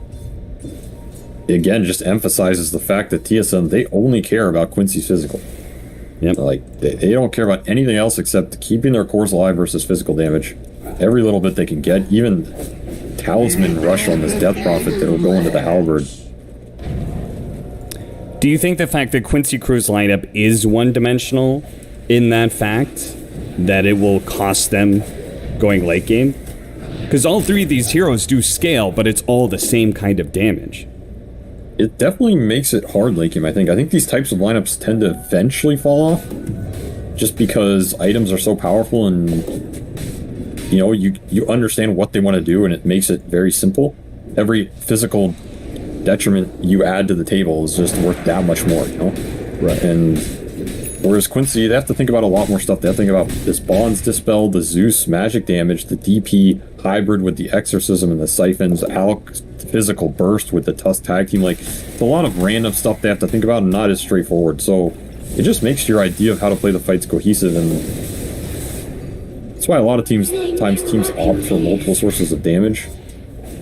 [SPEAKER 1] again, just emphasizes the fact that TSM, they only care about Quincy's physical.
[SPEAKER 3] Yep.
[SPEAKER 1] Like, they don't care about anything else except keeping their cores alive versus physical damage. Every little bit they can get, even Talisman Rush on this Death Prophet that'll go into the Halberd.
[SPEAKER 3] Do you think the fact that Quincy Crew's lineup is one-dimensional in that fact that it will cost them going late game? Because all 3 of these heroes do scale, but it's all the same kind of damage.
[SPEAKER 1] It definitely makes it hard late game, I think. I think these types of lineups tend to eventually fall off. Just because items are so powerful and, you know, you understand what they want to do and it makes it very simple. Every physical detriment you add to the table is just worth that much more, you know?
[SPEAKER 3] Right.
[SPEAKER 1] And whereas Quincy, they have to think about a lot more stuff. They have to think about this Bonds Dispel, the Zeus magic damage, the DP hybrid with the Exorcism and the Siphons, Alec physical burst with the Tusk tag team. Like, it's a lot of random stuff they have to think about and not as straightforward. So it just makes your idea of how to play the fights cohesive, and that's why a lot of times teams opt for multiple sources of damage.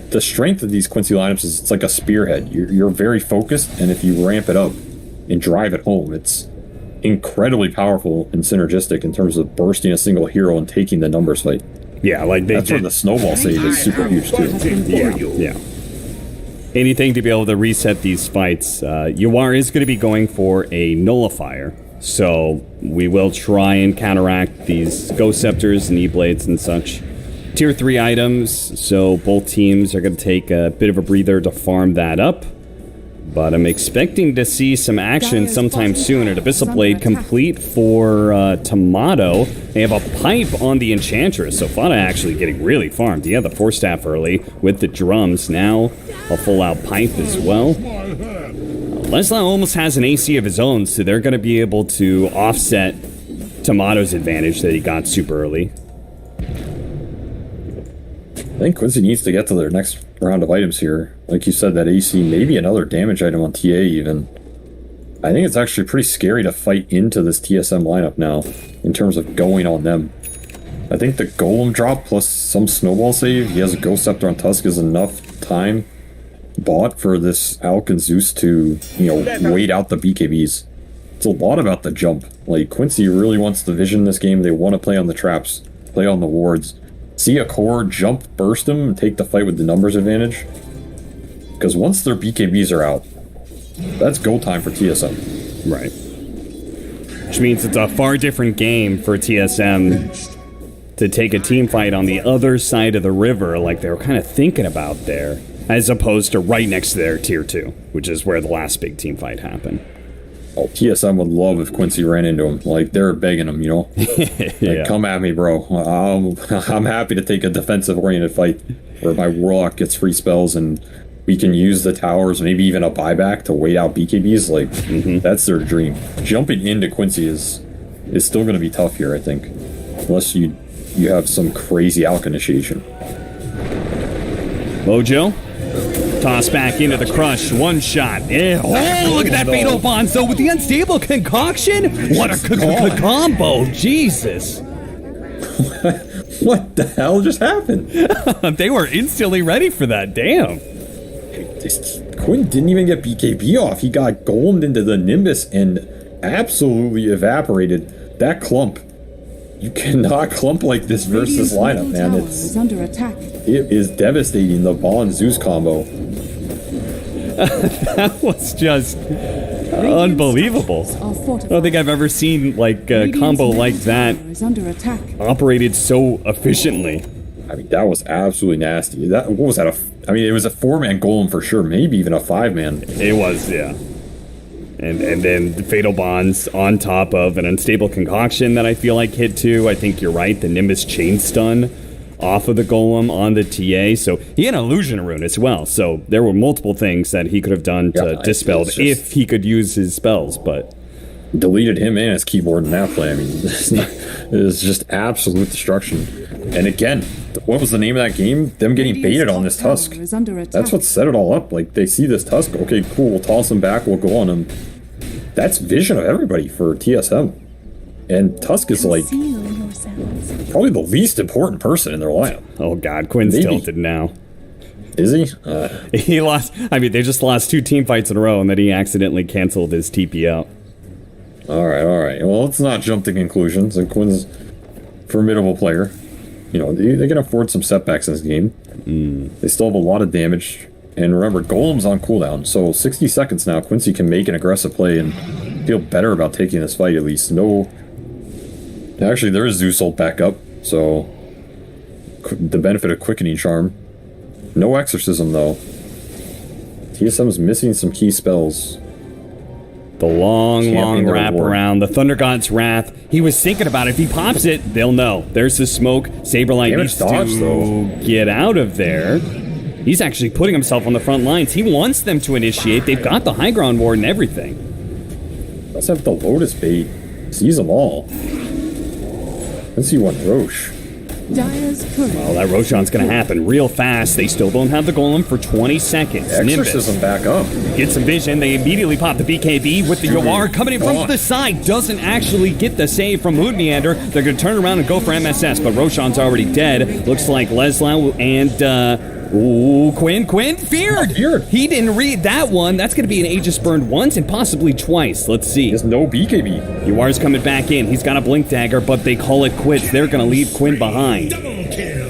[SPEAKER 1] The strength of these Quincy lineups is it's like a spearhead. You're very focused, and if you ramp it up and drive it home, it's incredibly powerful and synergistic in terms of bursting a single hero and taking the numbers fight.
[SPEAKER 3] Yeah, like they
[SPEAKER 1] That's where
[SPEAKER 3] did.
[SPEAKER 1] the snowball save is super huge too.
[SPEAKER 3] Yeah. Anything to be able to reset these fights. Yawar is going to be going for a nullifier, so we will try and counteract these Ghost Scepters and E-Blades and such. Tier 3 items, so both teams are going to take a bit of a breather to farm that up. But I'm expecting to see some action sometime soon. An Abyssal Blade complete for Tomato. They have a pipe on the Enchantress, so Fana actually getting really farmed. He had the Force Staff early with the drums. Now a full-out pipe as well. Leslie almost has an AC of his own, so they're going to be able to offset Tomato's advantage that he got super early.
[SPEAKER 1] I think Quincy needs to get to their next round of items here. Like you said, that AC, maybe another damage item on TA even. I think it's actually pretty scary to fight into this TSM lineup now, in terms of going on them. I think the Golem drop plus some Snowball save, he has a Ghost Scepter on Tusk, is enough time bought for this Alk and Zeus to, you know, wait out the BKBs. It's a lot about the jump. Like, Quincy really wants the vision in this game. They want to play on the traps, play on the wards. See a core, jump, burst them, and take the fight with the numbers advantage. Because once their BKBs are out, that's go time for TSM.
[SPEAKER 3] Right. Which means it's a far different game for TSM to take a team fight on the other side of the river like they were kind of thinking about there, as opposed to right next to their tier 2, which is where the last big team fight happened.
[SPEAKER 1] Oh, TSM would love if Quincy ran into him. Like, they're begging him, you know? Like, come at me, bro. I'm happy to take a defensive-oriented fight where my Warlock gets free spells and we can use the towers, maybe even a buyback to wait out BKBs. Like, that's their dream. Jumping into Quincy is still going to be tough here, I think. Unless you have some crazy Alk initiation.
[SPEAKER 3] Mojo? Toss back into the crush. One shot. Oh, look at that fatal bond. So with the unstable concoction? What a combo. Jesus.
[SPEAKER 1] What the hell just happened?
[SPEAKER 3] They were instantly ready for that. Damn.
[SPEAKER 1] Quinn didn't even get BKB off. He got golemed into the Nimbus and absolutely evaporated. That clump. You cannot clump like this versus lineup, man. It's
[SPEAKER 2] under attack.
[SPEAKER 1] It is devastating, the Bond Zeus combo.
[SPEAKER 3] That was just unbelievable. I don't think I've ever seen like a combo like that operated so efficiently.
[SPEAKER 1] I mean, that was absolutely nasty. What was that? I mean, it was a 4-man golem for sure, maybe even a 5-man.
[SPEAKER 3] It was, yeah. And then the fatal bonds on top of an unstable concoction that I feel like hit too. I think you're right. The Nimbus chain stun off of the golem on the TA. So he had an illusion rune as well. So there were multiple things that he could have done to dispel if he could use his spells, but
[SPEAKER 1] deleted him and his keyboard in that play. I mean, it was just absolute destruction. And again, what was the name of that game? Them getting baited on this Tusk. That's what set it all up. Like, they see this Tusk. Okay, cool. We'll toss him back. We'll go on him. That's vision of everybody for TSM. And Tusk is like probably the least important person in their lineup.
[SPEAKER 3] Oh god, Quinn's tilted now.
[SPEAKER 1] Is he?
[SPEAKER 3] He lost. I mean, they just lost 2 team fights in a row, and then he accidentally canceled his TP out.
[SPEAKER 1] All right. Well, let's not jump to conclusions. And Quinn's a formidable player. You know, they can afford some setbacks in this game. They still have a lot of damage. And remember, Golem's on cooldown, so 60 seconds now, Quincy can make an aggressive play and feel better about taking this fight at least. No... Actually, there is Zeus ult back up, so the benefit of Quickening Charm. No Exorcism, though. TSM's missing some key spells.
[SPEAKER 3] The long wrap around. The Thunder God's Wrath. He was thinking about it. If he pops it, they'll know. There's the smoke. Saberlight needs to get out of there. He's actually putting himself on the front lines. He wants them to initiate. They've got the high ground ward and everything.
[SPEAKER 1] Let's have the Lotus bait. Seize them all. Let's see what Rosh.
[SPEAKER 3] Well, that Roshan's going to happen real fast. They still don't have the golem for 20 seconds.
[SPEAKER 1] Exorcism back up.
[SPEAKER 3] Get some vision. They immediately pop the BKB with the Yoar coming in from the side. Doesn't actually get the save from Moon Meander. They're going to turn around and go for MSS, but Roshan's already dead. Looks like Leslau and... Quinn feared. He didn't read that one. That's going to be an Aegis burned once and possibly twice. Let's see.
[SPEAKER 1] There's no BKB.
[SPEAKER 3] Yuar's coming back in. He's got a blink dagger, but they call it quits. They're going to leave Quinn behind.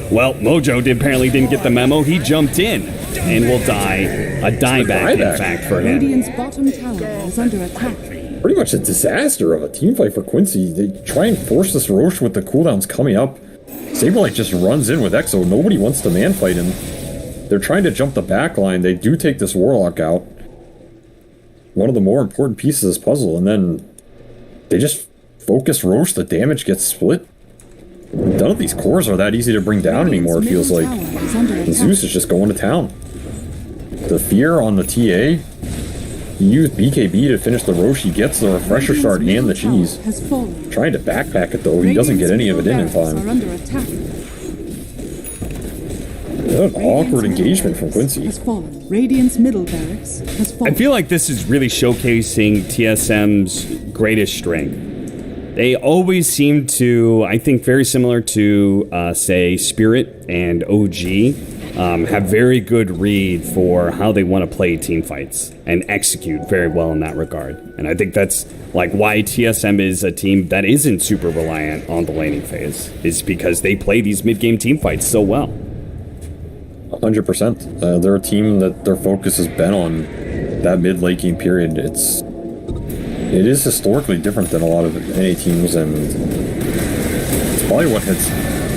[SPEAKER 3] Well, Mojo apparently didn't get the memo. He jumped in and will die. A dieback, in fact, for him.
[SPEAKER 2] Radiant's bottom tower is under attack.
[SPEAKER 1] Pretty much a disaster of a team fight for Quincy. They try and force this Rosh with the cooldowns coming up. Saberlight just runs in with Exo. Nobody wants to man fight him. They're trying to jump the back line. They do take this Warlock out. One of the more important pieces of this puzzle. And then they just focus Rosh. The damage gets split. None of these cores are that easy to bring down anymore, it feels like. And Zeus is just going to town. The fear on the TA. He used BKB to finish the Roshi, gets the refresher
[SPEAKER 2] Radiant's
[SPEAKER 1] shard and the
[SPEAKER 2] middle
[SPEAKER 1] cheese.
[SPEAKER 2] tower has fallen.
[SPEAKER 1] Trying to backpack it though, he doesn't get any of it in
[SPEAKER 2] Radiant's middle
[SPEAKER 1] time.
[SPEAKER 2] barracks are under attack.
[SPEAKER 1] An awkward engagement from Quincy.
[SPEAKER 2] Has fallen. Radiant's middle barracks has fallen.
[SPEAKER 3] I feel like this is really showcasing TSM's greatest strength. They always seem to, I think very similar to, say, Spirit and OG, have very good read for how they want to play team fights and execute very well in that regard. And I think that's like why TSM is a team that isn't super reliant on the laning phase, is because they play these mid-game team fights so well.
[SPEAKER 1] 100%. They're a team that their focus has been on that mid-late game period. It is historically different than a lot of NA teams, and it's probably what has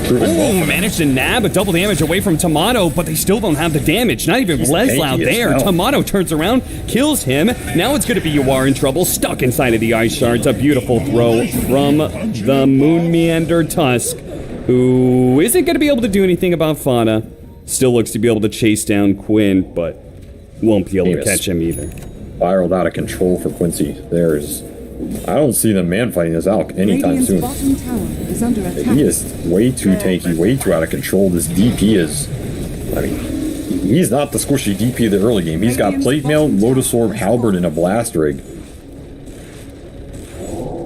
[SPEAKER 1] proven well.
[SPEAKER 3] Managed to nab a double damage away from Tomato, but they still don't have the damage. Not even Leslau there. Tomato turns around, kills him. Now it's going to be Yuar in trouble, stuck inside of the ice shards. A beautiful throw from the Moon Meander Tusk, who isn't going to be able to do anything about Fauna. Still looks to be able to chase down Quinn, but won't be able to catch him either.
[SPEAKER 1] Spiraled out of control for Quincy. I don't see them man fighting this Alk anytime
[SPEAKER 2] Radiant's
[SPEAKER 1] soon.
[SPEAKER 2] bottom tower is under attack.
[SPEAKER 1] He is way too tanky, way too out of control. This DP is, I mean, he's not the squishy DP of the early game. He's got Plate Mail, Lotus Orb, Halberd, and a Blast Rig.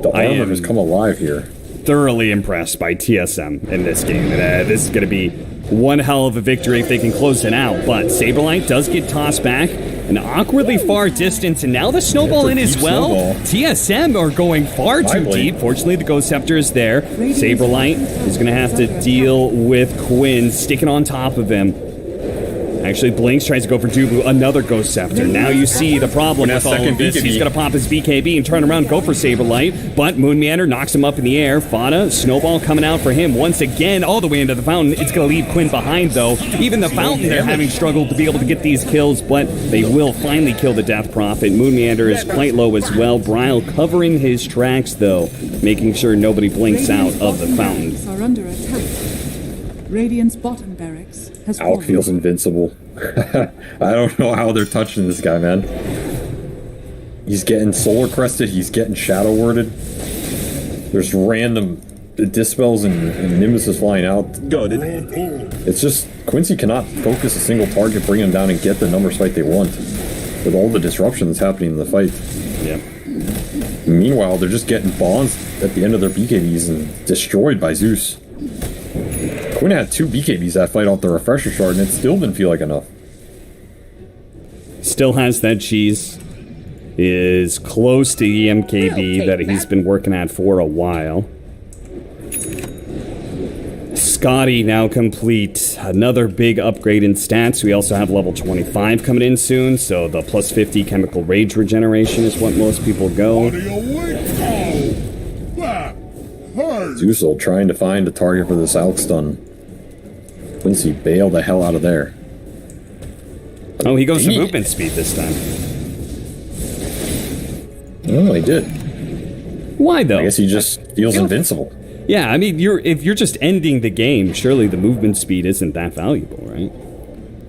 [SPEAKER 1] The armor has come alive here.
[SPEAKER 3] Thoroughly impressed by TSM in this game. And, this is going to be one hell of a victory if they can close it out. But Saberlight does get tossed back an awkwardly far distance, and now the snowball in as well. TSM are going far too deep. Fortunately, the Ghost Scepter is there. Saberlight is going to have to deal with Quinn sticking on top of him. Actually, Blinks tries to go for Dubu, another Ghost Scepter. Now you see the problem with all of this. He's going to pop his BKB and turn around, go for Saberlight, but Moon Meander knocks him up in the air. Fauna, Snowball coming out for him once again, all the way into the fountain. It's going to leave Quinn behind, though. Even the fountain, they're having struggled to be able to get these kills, but they will finally kill the Death Prophet. Moon Meander is quite low as well. Bryle covering his tracks, though, making sure nobody blinks out of the fountain.
[SPEAKER 2] Are under attack. Radiant's bottom barracks has
[SPEAKER 1] Alk feels invincible. I don't know how they're touching this guy, man. He's getting solar crested, he's getting shadow worded. There's random dispels and Nimbus flying out. It's just Quincy cannot focus a single target, bring him down, and get the numbers fight they want with all the disruption that's happening in the fight.
[SPEAKER 3] Yeah.
[SPEAKER 1] Meanwhile, they're just getting bonds at the end of their BKBs and destroyed by Zeus. Quinn had 2 BKBs that fight off the refresher shard, and it still didn't feel like enough.
[SPEAKER 3] Still has that cheese. Is close to the MKB that he's been working at for a while. Scotty now complete. Another big upgrade in stats. We also have level 25 coming in soon, so the plus 50 chemical rage regeneration is what most people go.
[SPEAKER 1] Zeusel trying to find a target for this Alk stun. Quincy bailed the hell out of there.
[SPEAKER 3] Oh, he goes for movement speed this time.
[SPEAKER 1] Oh, he did.
[SPEAKER 3] Why though?
[SPEAKER 1] I guess he just feels invincible.
[SPEAKER 3] Yeah, I mean, if you're just ending the game, surely the movement speed isn't that valuable, right?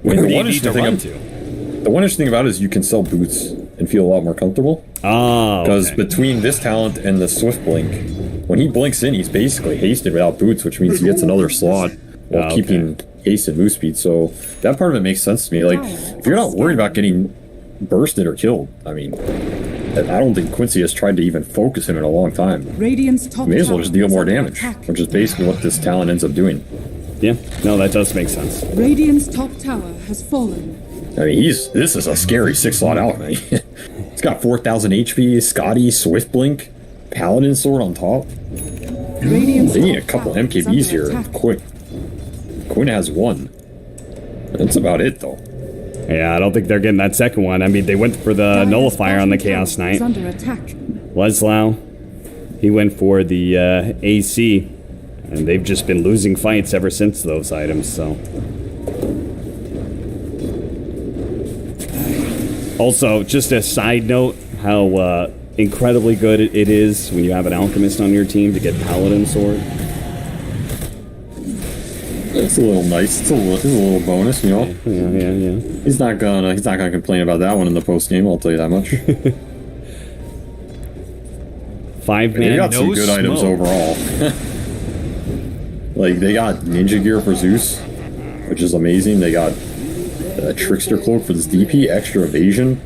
[SPEAKER 3] Where do you need to run to?
[SPEAKER 1] The one interesting thing about it is you can sell boots and feel a lot more comfortable.
[SPEAKER 3] Oh,
[SPEAKER 1] because between this talent and the Swift Blink, when he blinks in, he's basically hasted without boots, which means he gets another slot while keeping haste and move speed. So that part of it makes sense to me. Like, if you're not worried about getting bursted or killed, I mean, I don't think Quincy has tried to even focus him in a long time.
[SPEAKER 2] Radiant's top
[SPEAKER 1] may as well just deal more damage, which is basically what this talent ends up doing.
[SPEAKER 3] Yeah, no, that does make sense.
[SPEAKER 2] Radiant's top tower has fallen.
[SPEAKER 1] I mean, this is a scary 6-slot out. He's got 4,000 HP, Scotty, Swift Blink, Paladin Sword on top.
[SPEAKER 2] Radiant's
[SPEAKER 1] they need a couple MKBs here, quick. Quinn has 1. That's about it, though.
[SPEAKER 3] Yeah, I don't think they're getting that second one. I mean, they went for the Nullifier on the Chaos Knight.
[SPEAKER 2] Under attack.
[SPEAKER 3] Leslau, he went for the AC, and they've just been losing fights ever since those items, so. Also, just a side note, how incredibly good it is when you have an Alchemist on your team to get Paladin Sword.
[SPEAKER 1] It's a little nice. It's a little bonus, you know.
[SPEAKER 3] Yeah.
[SPEAKER 1] He's not gonna complain about that one in the post game. I'll tell you that much.
[SPEAKER 3] 5-man,
[SPEAKER 1] They got
[SPEAKER 3] no
[SPEAKER 1] some good
[SPEAKER 3] smoke.
[SPEAKER 1] items overall. Like they got ninja gear for Zeus, which is amazing. They got a trickster cloak for this DP, extra evasion.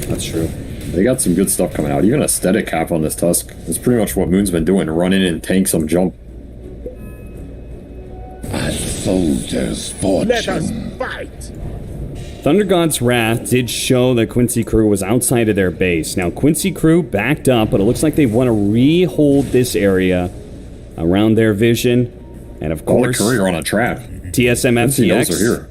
[SPEAKER 3] That's true.
[SPEAKER 1] They got some good stuff coming out. Even aesthetic cap on this Tusk. That's pretty much what Moon's been doing. Run in and tank some jump.
[SPEAKER 4] A soldier's fortune.
[SPEAKER 3] Thunder God's Wrath did show that Quincy Crew was outside of their base. Now, Quincy Crew backed up, but it looks like they want to re-hold this area around their vision. And of course,
[SPEAKER 1] courier on a trap.
[SPEAKER 3] TSM
[SPEAKER 1] Quincy knows
[SPEAKER 3] FTX,
[SPEAKER 1] they're here.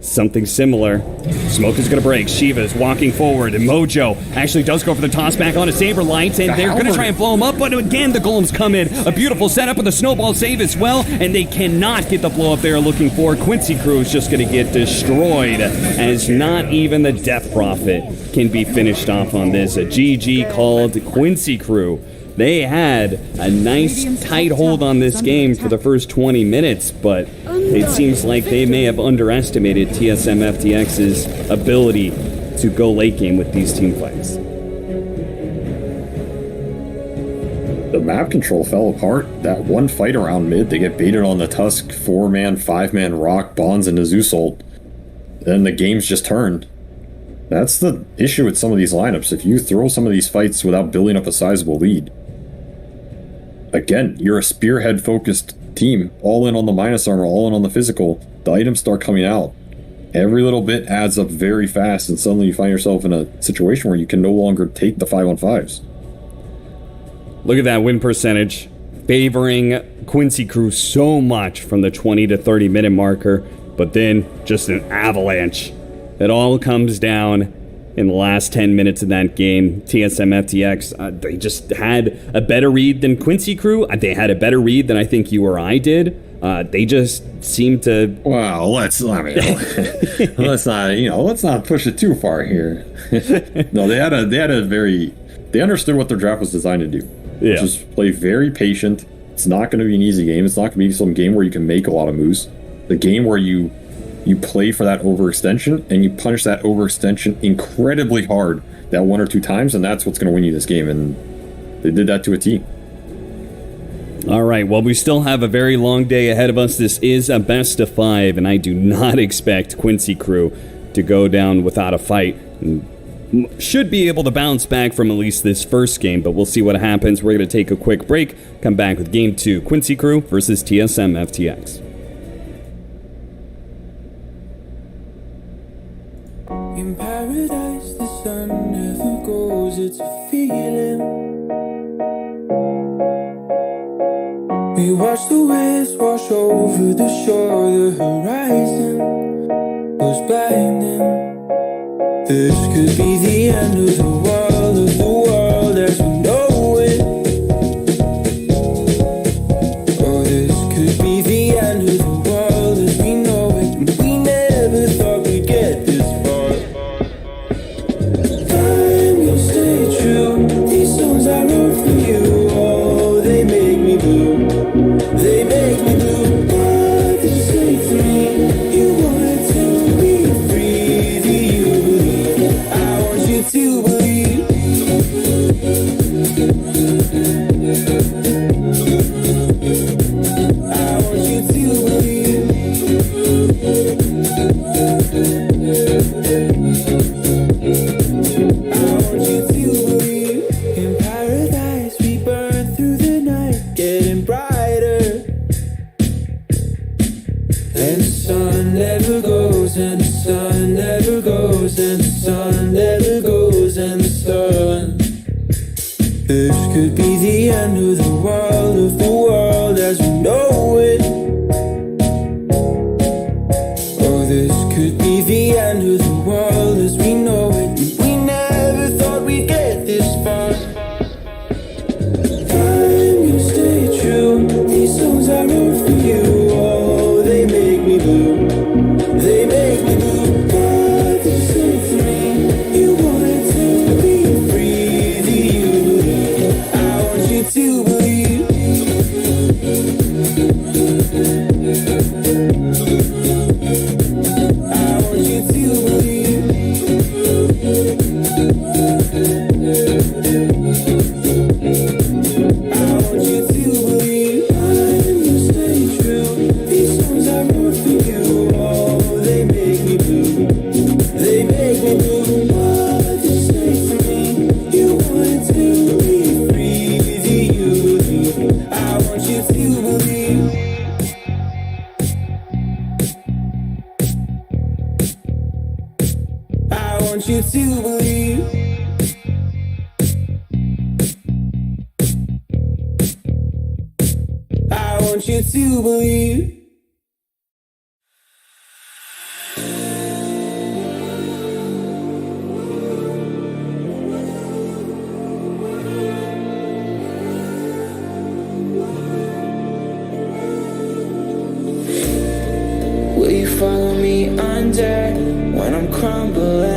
[SPEAKER 3] something similar. Smoke is going to break. Shiva's walking forward, and Mojo actually does go for the toss back on a Saber Lights, and they're going to try and blow him up, but again, the Golems come in. A beautiful setup with a snowball save as well, and they cannot get the blow up they're looking for. Quincy Crew is just going to get destroyed, as not even the Death Prophet can be finished off on this. A GG called Quincy Crew. They had a nice tight hold on this game for the first 20 minutes, but it seems like they may have underestimated TSM FTX's ability to go late game with these team fights.
[SPEAKER 1] The map control fell apart. That one fight around mid, they get baited on the Tusk, 4-man, 5-man rock, bonds into Zeus ult. Then the game's just turned. That's the issue with some of these lineups. If you throw some of these fights without building up a sizable lead, again, you're a spearhead-focused team, all in on the minus armor, all in on the physical. The items start coming out. Every little bit adds up very fast, and suddenly you find yourself in a situation where you can no longer take the 5-on-5s.
[SPEAKER 3] Look at that win percentage, favoring Quincy Crew so much from the 20 to 30 minute marker, but then just an avalanche. It all comes down in the last 10 minutes of that game. TSM FTX, they just had a better read than Quincy Crew. They had a better read than I think you or I did. They just seem to...
[SPEAKER 1] Well, let's not push it too far here. No, they understood what their draft was designed to do.
[SPEAKER 3] Yeah.
[SPEAKER 1] Just play very patient. It's not going to be an easy game. It's not going to be some game where you can make a lot of moves. The game where you play for that overextension and you punish that overextension incredibly hard that 1 or 2 times, and that's what's going to win you this game. And they did that to a T.
[SPEAKER 3] All right, well, we still have a very long day ahead of us. This is a best of 5, and I do not expect Quincy Crew to go down without a fight. And should be able to bounce back from at least this first game, but we'll see what happens. We're going to take a quick break, come back with Game 2, Quincy Crew versus TSM FTX.
[SPEAKER 5] In paradise, the sun never goes, it's a feeling. We watch the waves wash over the shore, the horizon was blinding. This could be the end of the world as we know it. Oh, this could be the end of the world as we know it. And we never thought we'd get this far. I'm gonna stay true. These songs I wrote for you. Oh, they make me blue. They make me blue. What did you say to me? You wanted to be free. Do you believe? I want you to believe. I want you to believe. I want you to believe. In paradise we burn through the night, getting brighter. And the sun never goes, and the sun never goes, and the sun never goes, and the sun. This could be the end of the world as we know it. Oh, this could be the end of the world as we know it. And we never thought we'd get this far. I'm gonna stay true. These songs I wrote for you. Oh, they make me blue. They make me blue. What did you say to me? You wanted to be free. Do you believe? I want you to believe. you to believe. I want you to believe. I want you to believe. Will you follow me under when I'm crumbling?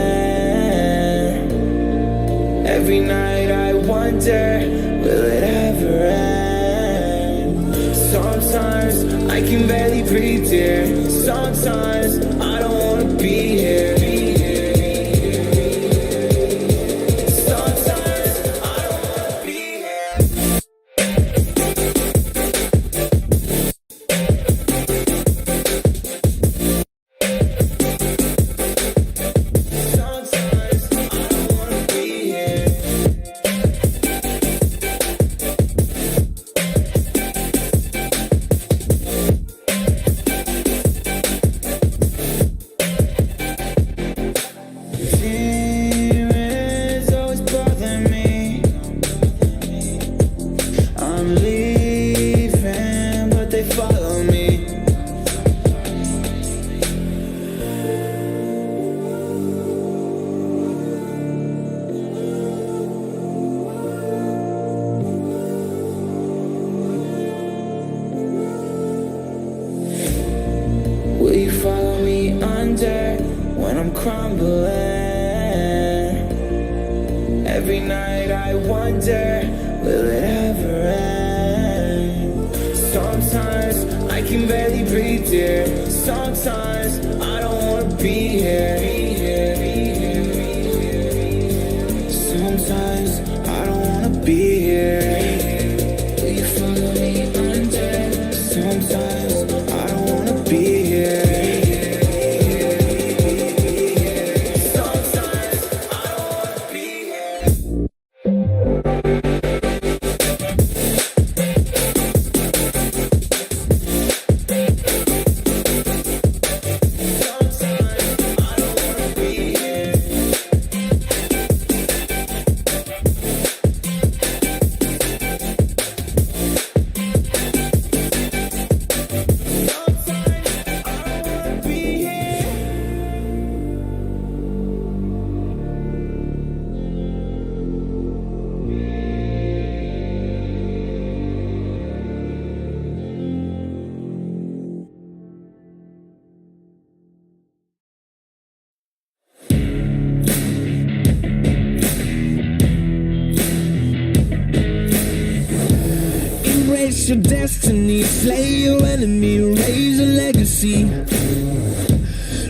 [SPEAKER 5] Every night I wonder, will it ever end? Sometimes I can barely breathe, dear. Sometimes I don't wanna be here. Sometimes I don't wanna be here. Sometimes I don't wanna be here. Fear is always bothering me. I'm leaving, but they follow me. Will you follow me under when I'm crumbling? Every night I wonder, will it ever end? Sometimes I can barely breathe, dear. Sometimes I don't wanna be here. Sometimes I don't wanna be here. Will you follow me under? Sometimes I don't wanna be here. Sometimes I don't wanna be here. Sometimes I don't wanna be here. Sometimes I don't wanna be here. Embrace your destiny, slay your enemy, raise a legacy.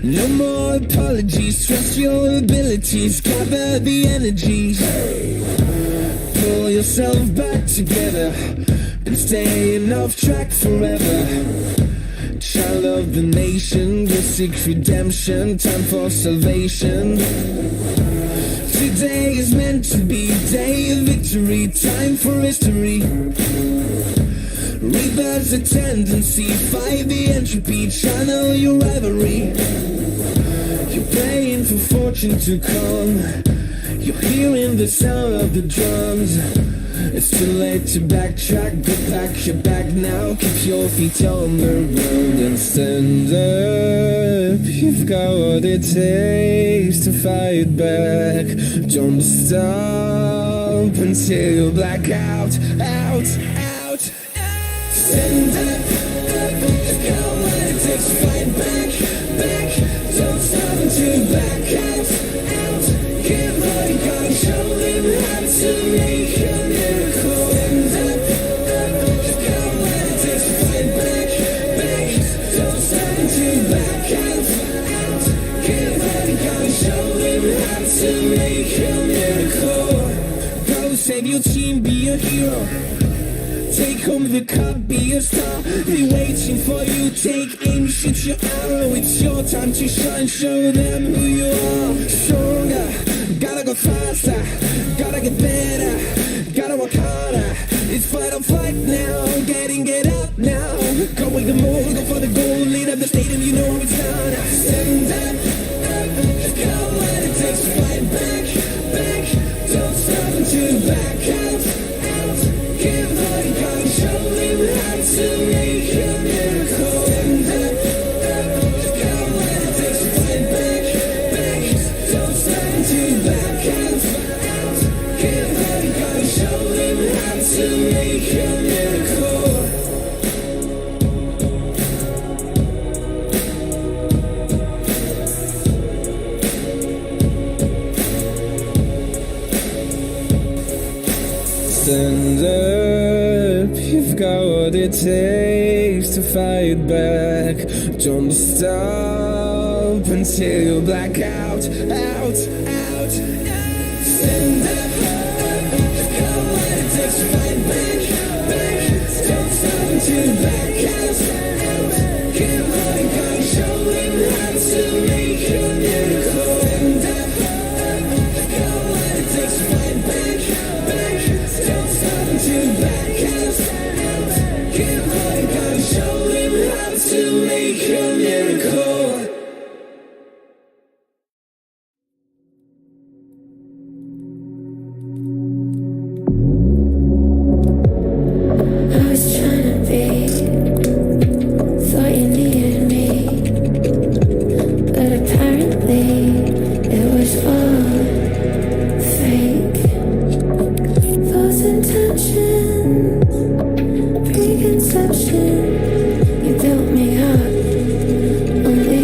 [SPEAKER 5] No more apologies, trust your abilities, gather the energies. Pull yourself back together and staying off track forever. Child of the nation, you seek redemption, time for salvation. Today is meant to be day of victory, time for history. Rebirth's a tendency, fight the entropy, channel your rivalry. You're praying for fortune to come, you're hearing the sound of the drums. It's too late to backtrack, go pack your bag now, keep your feet on the road and stand up. You've got what it takes to fight back. Don't stop until you black out, out. Stand up, you've got what it takes to fight back. Don't stop until you black out. Give what you got, show them how to make a miracle. Stand up, you've got what it takes to fight back. Don't stop until you black out. Give what you got, show them how to make a miracle. Go save your team, be a hero. Take home the cup, be a star. They're waiting for you, take aim, shoot your arrow. It's your time to shine, show them who you are. Stronger, gotta go faster, gotta get better, gotta work harder. It's fight or flight now, get up now. Go with the moon, go for the goal, lead up the stadium, you know how it's done. Stand up, go when it takes to fight back. Don't stop until you back out. Give all you got, show him how to make a miracle. Stand up, go when it takes to fight back. Don't stop until you back out. Give all you got, show him how to make a miracle. Stand up, you've got what it takes to fight back. Don't stop until you black out. Stand up, you've got what it takes to fight back. Don't stop until you black out. Give all you got, show him how to make a miracle. Stand up, you've got what it takes to fight back. Don't stop until you back out. Give all you got, show him how to make a miracle.
[SPEAKER 6] I was trying to be, thought you needed me, but apparently it was all fake. False intention, preconception. You built me up, only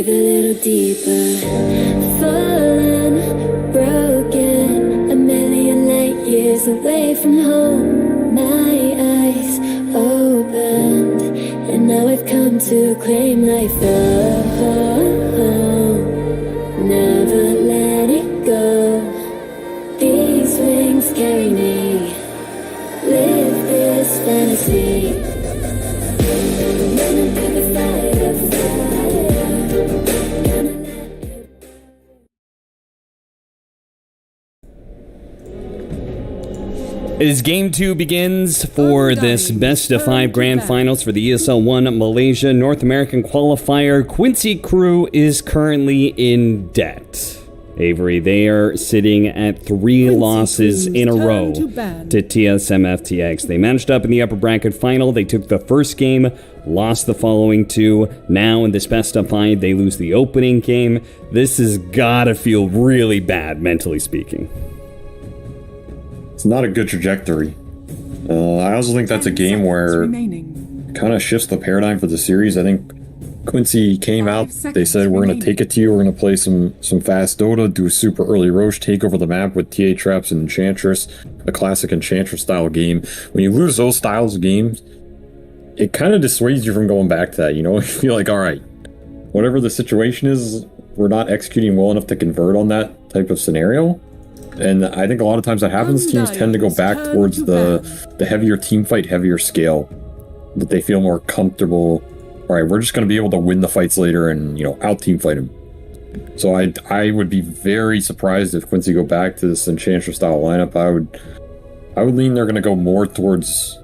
[SPEAKER 6] breathe a little deeper. Fallen, broken, a million light years away from home. My eyes opened, and now I've come to claim life. Never let it go. These wings carry me. Live this fantasy. Running through the fire, Gonna let it.
[SPEAKER 3] As Game 2 begins for this Best of 5 Grand Finals for the ESL 1 Malaysia North American Qualifier, Quincy crew is currently in debt. Avery, they are sitting at 3 losses in a row to TSM FTX. They matched up in the upper bracket final. They took the first game, lost the following 2. Now in this best of 5, they lose the opening game. This has gotta feel really bad, mentally speaking.
[SPEAKER 1] It's not a good trajectory. I also think that's a game where it kind of shifts the paradigm for the series. I think Quincy came out, they said, we're going to take it to you, we're going to play some fast Dota, do a super early Roche, take over the map with TA traps and Enchantress, a classic Enchantress style game. When you lose those styles of games, it kind of dissuades you from going back to that, you know? You feel like, alright, whatever the situation is, we're not executing well enough to convert on that type of scenario. And I think a lot of times that happens, teams tend to go back towards the heavier team fight, heavier scale, that they feel more comfortable. All right, we're just going to be able to win the fights later and, you know, out-team fight them. So I would be very surprised if Quincy go back to this Enchantress-style lineup. I would lean they're going to go more towards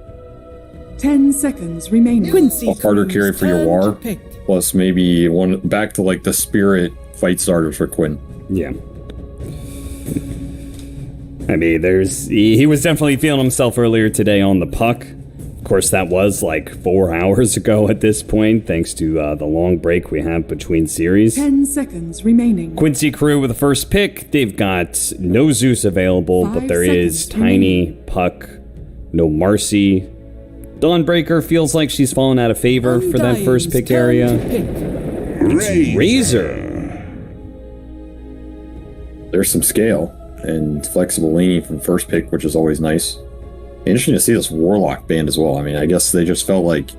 [SPEAKER 2] 10 seconds remaining. Quincy
[SPEAKER 1] a harder carry for your War, plus maybe one back to, like, the Spirit fight starters for Quinn.
[SPEAKER 3] Yeah. I mean, he was definitely feeling himself earlier today on the puck. Of course, that was like 4 hours ago at this point, thanks to the long break we have between series.
[SPEAKER 2] 10 seconds remaining.
[SPEAKER 3] Quincy crew with the first pick. They've got no Zeus available, but there is Tiny, Puck, no Marcy. Dawnbreaker feels like she's fallen out of favor for that first pick area. It's Razor.
[SPEAKER 1] There's some scale and flexible laning from first pick, which is always nice. Interesting to see this Warlock banned as well. I mean, I guess they just felt like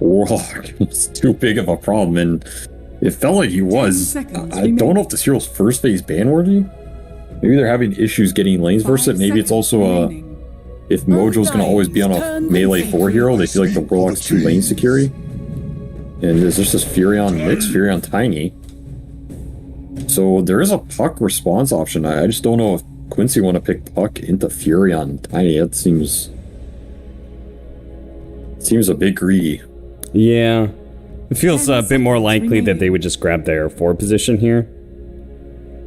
[SPEAKER 1] Warlock was too big of a problem, and it felt like he was. I don't know if this hero's first phase ban worthy. Maybe they're having issues getting lanes versus it. Maybe it's also if Mojo's going to always be on a melee 4 hero, they feel like the Warlock's too lane security. And there's just this Furion mix, Furion Tiny. So there is a Puck response option. I just don't know if Quincy want to pick Puck into Furion Tiny. That seems a bit greedy.
[SPEAKER 3] Yeah. It feels a bit more likely that they would just grab their 4 position here.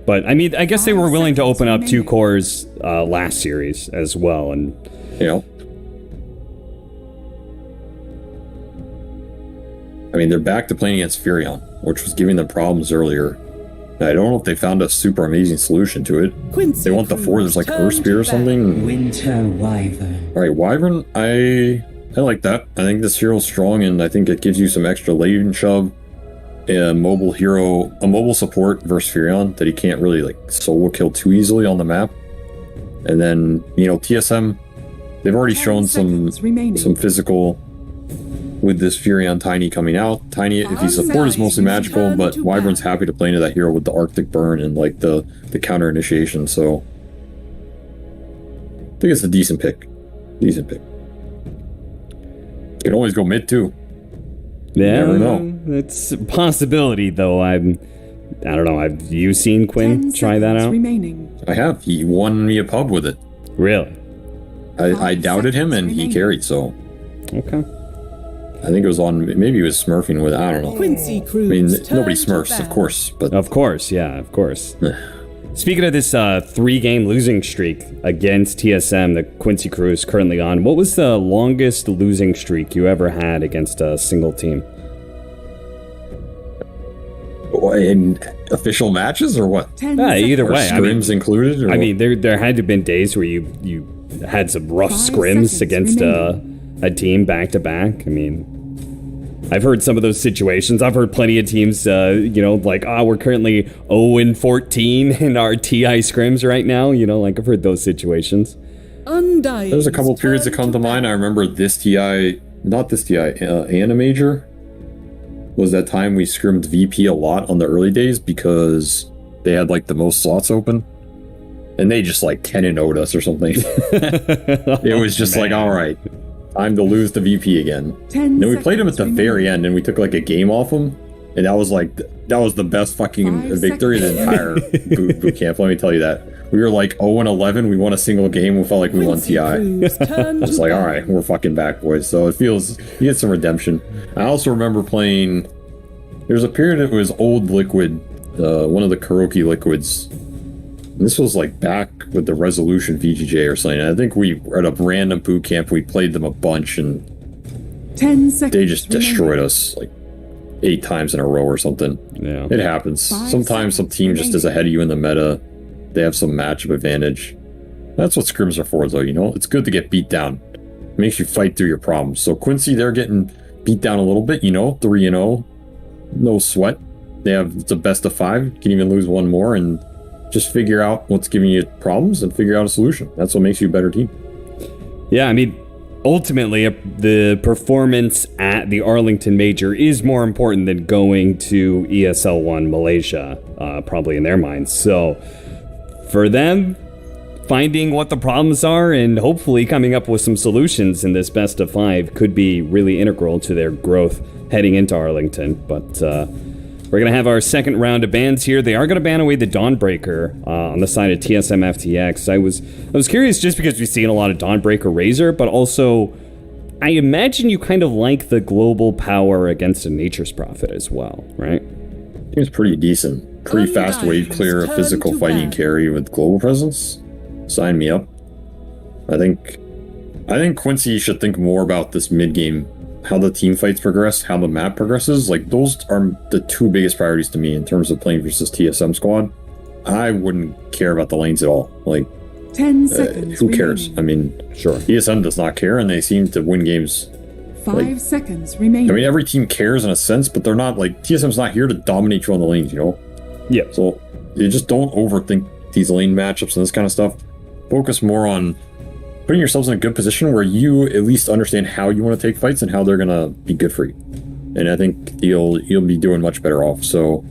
[SPEAKER 3] But, I mean, I guess they were willing to open up 2 cores last series as well. And
[SPEAKER 1] you know, I mean, they're back to playing against Furion, which was giving them problems earlier. I don't know if they found a super amazing solution to it. They want the 4, there's like Earth Spear or something.
[SPEAKER 7] Winter Wyvern.
[SPEAKER 1] Alright, Wyvern, I like that. I think this hero's strong, and I think it gives you some extra lane shove. A mobile support versus Furion that he can't really like solo kill too easily on the map. And then, you know, TSM, they've already shown some physical with this Furion Tiny coming out. Tiny, if he's support, is mostly magical, but Wyvern's happy to play into that hero with the Arctic Burn and like the counter initiation, so I think it's a decent pick. Decent pick. You can always go mid too.
[SPEAKER 3] Yeah,
[SPEAKER 1] you never know.
[SPEAKER 3] It's a possibility, though. I don't know. Have you seen Quinn try that out?
[SPEAKER 1] I have. He won me a pub with it.
[SPEAKER 3] Really?
[SPEAKER 1] I doubted him, and he carried, so...
[SPEAKER 3] Okay.
[SPEAKER 1] I think it was on... Maybe he was smurfing with... I don't know.
[SPEAKER 2] Quincy
[SPEAKER 1] I mean, nobody smurfs, of course, but...
[SPEAKER 3] Of course, yeah, of course. Speaking of this 3-game losing streak against TSM that Quincy crew is currently on, what was the longest losing streak you ever had against a single team?
[SPEAKER 1] In official matches or what?
[SPEAKER 3] Either way.
[SPEAKER 1] Scrims included? Or
[SPEAKER 3] I mean, there had to have been days where you had some rough scrims against a team back to back. I mean, I've heard some of those situations. I've heard plenty of teams, like, we're currently 0-14 in our TI scrims right now. I've heard those situations.
[SPEAKER 2] Undying.
[SPEAKER 1] There's a couple periods that come to mind. I remember this TI, not this TI, Animajor was that time we scrimmed VP a lot on the early days because they had like the most slots open. And they just like 10-0'd us or something. It was just like, all right, time to lose the VP again. Then we played him at the very end and we took like a game off him. And that was the best fucking victory of the entire boot camp. Let me tell you that. We were like 0-11. We won a single game. We felt like we won TI. It's like, all right, we're fucking back, boys. So it feels, you get some redemption. I also remember playing, there was a period it was old Liquid, one of the Kuroki Liquids. And this was like back with the Resolution VGJ or something. I think we were at a random boot camp. We played them a bunch and
[SPEAKER 2] 10 seconds
[SPEAKER 1] they just destroyed us like 8 times in a row or something.
[SPEAKER 3] Yeah.
[SPEAKER 1] It happens. Sometimes some team just is ahead of you in the meta. They have some matchup advantage. That's what scrims are for, though, It's good to get beat down. It makes you fight through your problems. So Quincy, they're getting beat down a little bit, 3-0. No sweat. They have the best of 5. You can even lose one more and just figure out what's giving you problems and figure out a solution. That's what makes you a better team.
[SPEAKER 3] Yeah, I mean, ultimately, the performance at the Arlington Major is more important than going to ESL 1 Malaysia, probably in their minds. So for them, finding what the problems are and hopefully coming up with some solutions in this best of 5 could be really integral to their growth heading into Arlington. But we're going to have our second round of bans here. They are going to ban away the Dawnbreaker on the side of TSM FTX. I was curious just because we've seen a lot of Dawnbreaker Razor, but also I imagine you kind of like the global power against a Nature's Prophet as well, right?
[SPEAKER 1] I think it's pretty decent. Pretty fast wave clear, a physical fighting carry with global presence. Sign me up. I think Quincy should think more about this mid game, how the team fights progress, how the map progresses. Like, those are the 2 biggest priorities to me in terms of playing versus TSM squad. I wouldn't care about the lanes at all. Like,
[SPEAKER 2] 10 seconds.
[SPEAKER 1] Who cares? I mean, sure, TSM does not care, and they seem to win games.
[SPEAKER 2] 5 seconds remaining.
[SPEAKER 1] I mean, every team cares in a sense, but they're not like, TSM's not here to dominate you on the lanes,
[SPEAKER 3] Yeah.
[SPEAKER 1] So you just don't overthink these lane matchups and this kind of stuff. Focus more on putting yourselves in a good position where you at least understand how you want to take fights and how they're going to be good for you. And I think you'll be doing much better off. So,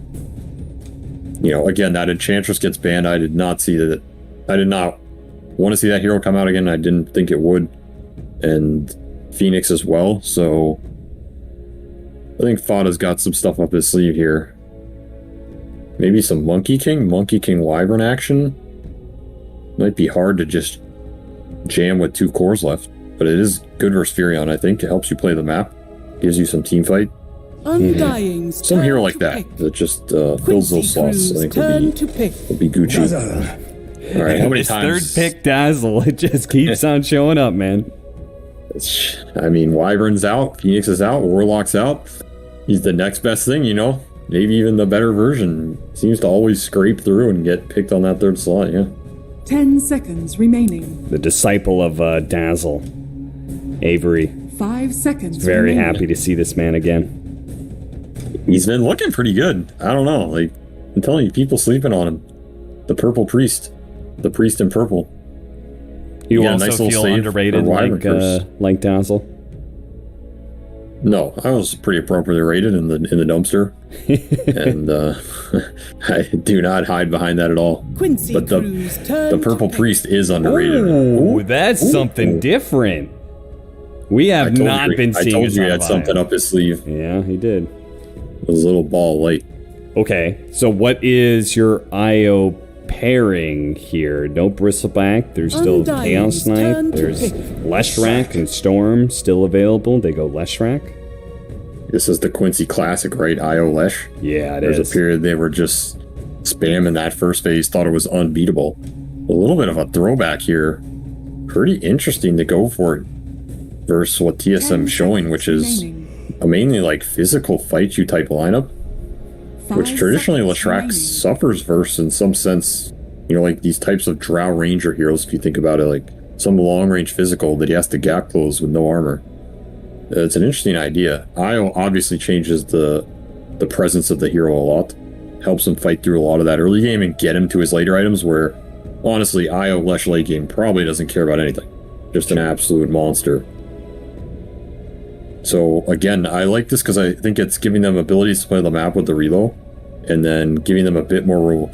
[SPEAKER 1] again, that Enchantress gets banned. I did not see that. I did not want to see that hero come out again. I didn't think it would. And Phoenix as well. So I think Fada's got some stuff up his sleeve here. Maybe some Monkey King Wyvern action. Might be hard to just jam with 2 cores left, but it is good versus Furion, I think. It helps you play the map, gives you some team fight.
[SPEAKER 2] Undying.
[SPEAKER 1] Some hero like that just fills those slots, I think would be Gucci. All right, how many times?
[SPEAKER 3] Third pick Dazzle, it just keeps on showing up, man.
[SPEAKER 1] I mean, Wyvern's out, Phoenix is out, Warlock's out. He's the next best thing, Maybe even the better version. Seems to always scrape through and get picked on that 3rd slot, yeah.
[SPEAKER 2] 10 seconds remaining.
[SPEAKER 3] The disciple of Dazzle, Avery.
[SPEAKER 2] 5 seconds
[SPEAKER 3] Very
[SPEAKER 2] remaining.
[SPEAKER 3] happy to see this man again.
[SPEAKER 1] He's been looking pretty good. I don't know. Like, I'm telling you, people sleeping on him. The Purple Priest. The Priest in Purple.
[SPEAKER 3] You
[SPEAKER 1] Yeah,
[SPEAKER 3] also
[SPEAKER 1] nice little
[SPEAKER 3] feel
[SPEAKER 1] save
[SPEAKER 3] underrated
[SPEAKER 1] for Wyvern
[SPEAKER 3] like Dazzle?
[SPEAKER 1] No, I was pretty appropriately rated in the dumpster. And I do not hide behind that at all.
[SPEAKER 2] Quincy
[SPEAKER 1] But the Purple Priest is underrated.
[SPEAKER 3] Ooh, that's something different. We have not been seeing
[SPEAKER 1] I told
[SPEAKER 3] this
[SPEAKER 1] you he
[SPEAKER 3] out
[SPEAKER 1] had
[SPEAKER 3] of
[SPEAKER 1] something
[SPEAKER 3] Io.
[SPEAKER 1] up his sleeve.
[SPEAKER 3] Yeah, he did.
[SPEAKER 1] It was a little ball light.
[SPEAKER 3] Okay, so what is your IO pairing here? No Bristleback. There's still Chaos Knight. There's Leshrac and Storm still available. They go Leshrac.
[SPEAKER 1] This is the Quincy Classic, right? IO Lesh.
[SPEAKER 3] Yeah, it
[SPEAKER 1] There's
[SPEAKER 3] is.
[SPEAKER 1] a period they were just spamming that first phase, thought it was unbeatable. A little bit of a throwback here. Pretty interesting to go for it versus what TSM's showing, which is a mainly like physical fight you type lineup, which traditionally Leshrac suffers versus in some sense, like these types of Drow Ranger heroes, if you think about it, like some long range physical that he has to gap close with no armor. It's an interesting idea. IO obviously changes the presence of the hero a lot. Helps him fight through a lot of that early game and get him to his later items where, honestly, IO Lesh late game probably doesn't care about anything. Just an absolute monster. So, again, I like this because I think it's giving them abilities to play the map with the reload, and then giving them a bit more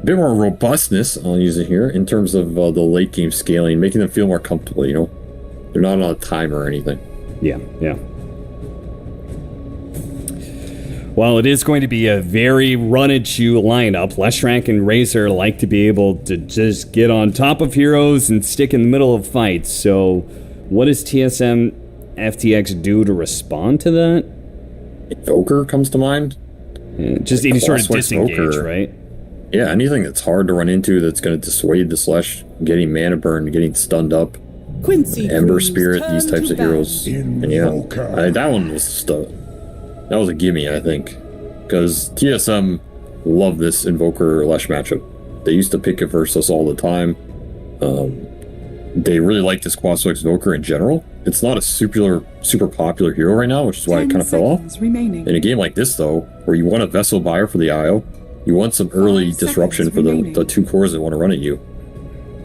[SPEAKER 1] robustness, I'll use it here, in terms of the late game scaling, making them feel more comfortable, you know? They're not on a timer or anything.
[SPEAKER 3] Yeah. Well, it is going to be a very run-and-chew lineup. Leshrac and Razor like to be able to just get on top of heroes and stick in the middle of fights. So, what does TSM FTX do to respond to that?
[SPEAKER 1] Invoker comes to mind.
[SPEAKER 3] Just any sort of disengage, right?
[SPEAKER 1] Yeah, anything that's hard to run into that's going to dissuade the Slash, getting mana burn, getting stunned up.
[SPEAKER 2] Quincy
[SPEAKER 1] Ember
[SPEAKER 2] Cruz,
[SPEAKER 1] Spirit, these
[SPEAKER 2] turn
[SPEAKER 1] types
[SPEAKER 2] to
[SPEAKER 1] of heroes. And yeah, that one was just that was a gimme, I think. Because TSM love this Invoker Lesh matchup. They used to pick it versus us all the time. They really like this Quasflex Invoker in general. It's not a super popular hero right now, which is why it kind of fell off.
[SPEAKER 2] Remaining.
[SPEAKER 1] In a game like this, though, where you want a Vessel Buyer for the IO, you want some early disruption for the two cores that want to run at you.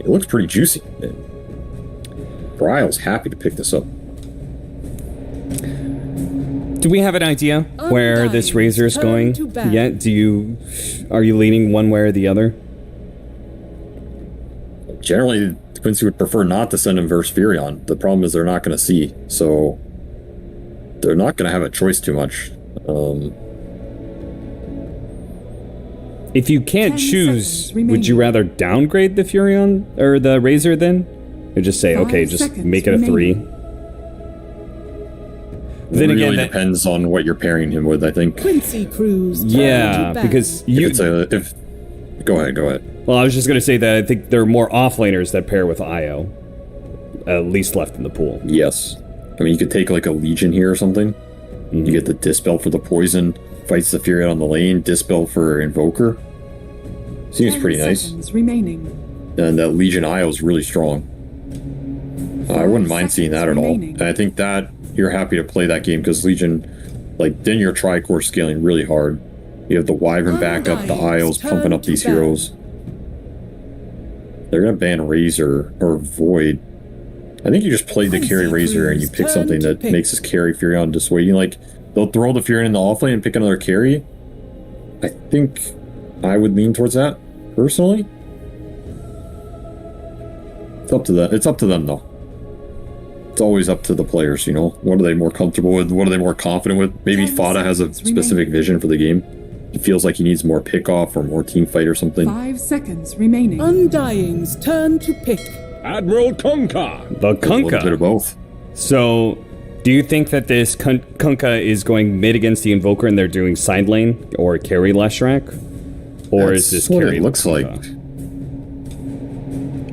[SPEAKER 1] It looks pretty juicy. Bryle's happy to pick this up.
[SPEAKER 3] Do we have an idea where this Razor is going yet? Are you leaning one way or the other?
[SPEAKER 1] Generally, Quincy would prefer not to send him versus Furion. The problem is they're not going to see, so they're not going to have a choice too much.
[SPEAKER 3] If you can't choose, would you rather downgrade the Furion or the Razor then? Or just say, okay, just make it a 3? Then
[SPEAKER 1] really
[SPEAKER 3] again,
[SPEAKER 1] depends on what you're pairing him with, I think.
[SPEAKER 2] Quincy Cruz.
[SPEAKER 3] Yeah, because you...
[SPEAKER 1] Go ahead.
[SPEAKER 3] Well, I was just going to say that I think there are more offlaners that pair with IO. At least left in the pool.
[SPEAKER 1] Yes. I mean, you could take like a Legion here or something. Mm-hmm. You get the Dispel for the poison, fights the Fury on the lane, Dispel for Invoker. Seems pretty nice.
[SPEAKER 2] Remaining.
[SPEAKER 1] And that Legion IO is really strong. I wouldn't mind seeing that at all. And I think that you're happy to play that game because Legion, like, then you're Tricore scaling really hard. You have the Wyvern backup, the IOs pumping up these heroes. They're going to ban Razor or Void. I think you just played the carry Razor and you pick something that makes this carry Furion dissuading. Like, they'll throw the Furion in the offlane and pick another carry. I think I would lean towards that, personally. It's up to them. It's up to them, though. It's always up to the players, you know? What are they more comfortable with? What are they more confident with? Maybe Fada has a specific vision for the game. He feels like he needs more pickoff or more team fight or something.
[SPEAKER 2] 5 seconds remaining. Undying's turn to pick.
[SPEAKER 8] Admiral Kunkka.
[SPEAKER 3] The Kunkka.
[SPEAKER 1] A little bit of both.
[SPEAKER 3] So, do you think that this Kunkka is going mid against the Invoker and they're doing side lane or carry Leshrac? Or
[SPEAKER 1] That's
[SPEAKER 3] is this
[SPEAKER 1] what
[SPEAKER 3] carry?
[SPEAKER 1] It looks like.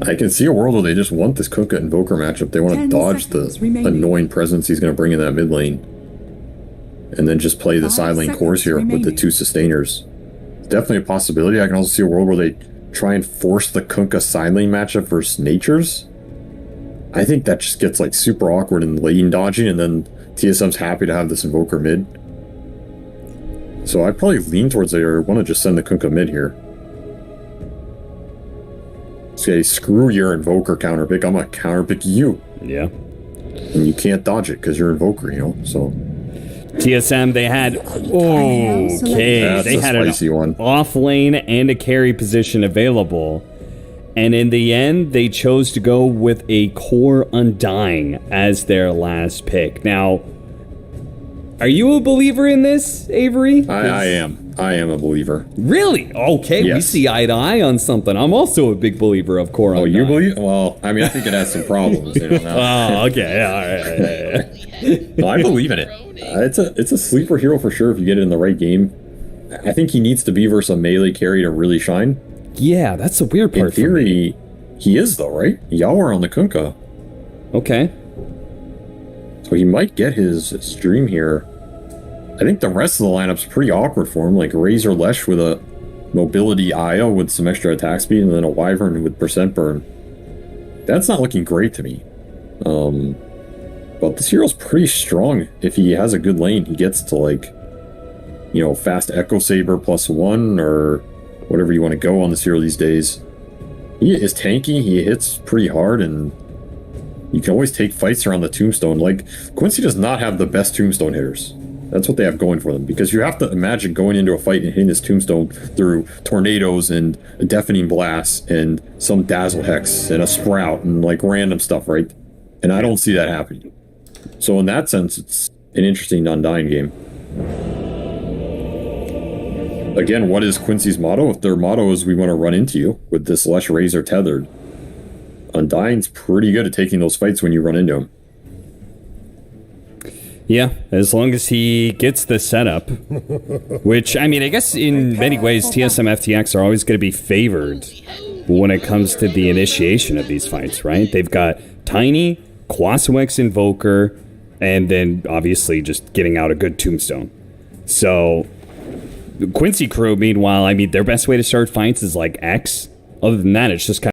[SPEAKER 1] I can see a world where they just want this Kunkka Invoker matchup. They want to dodge the annoying presence he's going to bring in that mid lane. And then just play the side lane cores here with the 2 sustainers. It's definitely a possibility. I can also see a world where they try and force the Kunkka side lane matchup versus Nature's. I think that just gets like super awkward in lane dodging, and then TSM's happy to have this Invoker mid. So I'd probably lean towards it or want to just send the Kunkka mid here. Say, screw your Invoker counterpick, I'm gonna counterpick you.
[SPEAKER 3] Yeah.
[SPEAKER 1] And you can't dodge it because you're Invoker, you know, so...
[SPEAKER 3] TSM, they had... Okay,
[SPEAKER 1] that's
[SPEAKER 3] they had an
[SPEAKER 1] one.
[SPEAKER 3] off lane and a carry position available. And in the end, they chose to go with a core Undying as their last pick. Now, are you a believer in this, Avery?
[SPEAKER 1] I am. I am a believer.
[SPEAKER 3] Really? Okay,
[SPEAKER 1] yes.
[SPEAKER 3] We see eye to eye on something. I'm also a big believer of core Undying.
[SPEAKER 1] Oh, you believe? Well, I mean, I think it has some problems. You know,
[SPEAKER 3] oh, okay. All right.
[SPEAKER 1] No, I believe in it. It's a sleeper hero for sure if you get it in the right game. I think he needs to be versus a melee carry to really shine.
[SPEAKER 3] Yeah, that's the weird part.
[SPEAKER 1] In theory, he is though, right? Y'all are on the Kunkka.
[SPEAKER 3] Okay.
[SPEAKER 1] So he might get his stream here. I think the rest of the lineup's pretty awkward for him, like Razor Lesh with a mobility IO with some extra attack speed, and then a Wyvern with percent burn. That's not looking great to me. But this hero's pretty strong. If he has a good lane, he gets to like, you know, fast Echo Saber +1 or whatever you want to go on this hero these days. He is tanky, he hits pretty hard, and you can always take fights around the tombstone. Like, Quincy does not have the best tombstone hitters. That's what they have going for them, because you have to imagine going into a fight and hitting this tombstone through tornadoes and a deafening blast and some dazzle hex and a sprout and like random stuff, right? And I don't see that happening. So in that sense, it's an interesting Undying game. Again, what is Quincy's motto? If their motto is we want to run into you with this Lush Razor tethered, Undying's pretty good at taking those fights when you run into him.
[SPEAKER 3] Yeah, as long as he gets the setup, which, I mean, I guess in many ways, TSM FTX are always going to be favored when it comes to the initiation of these fights, right? They've got Tiny, Quaswex Invoker, and then obviously just getting out a good tombstone. So, Quincy crew, meanwhile, I mean, their best way to start fights is like X. Other than that, it's just kind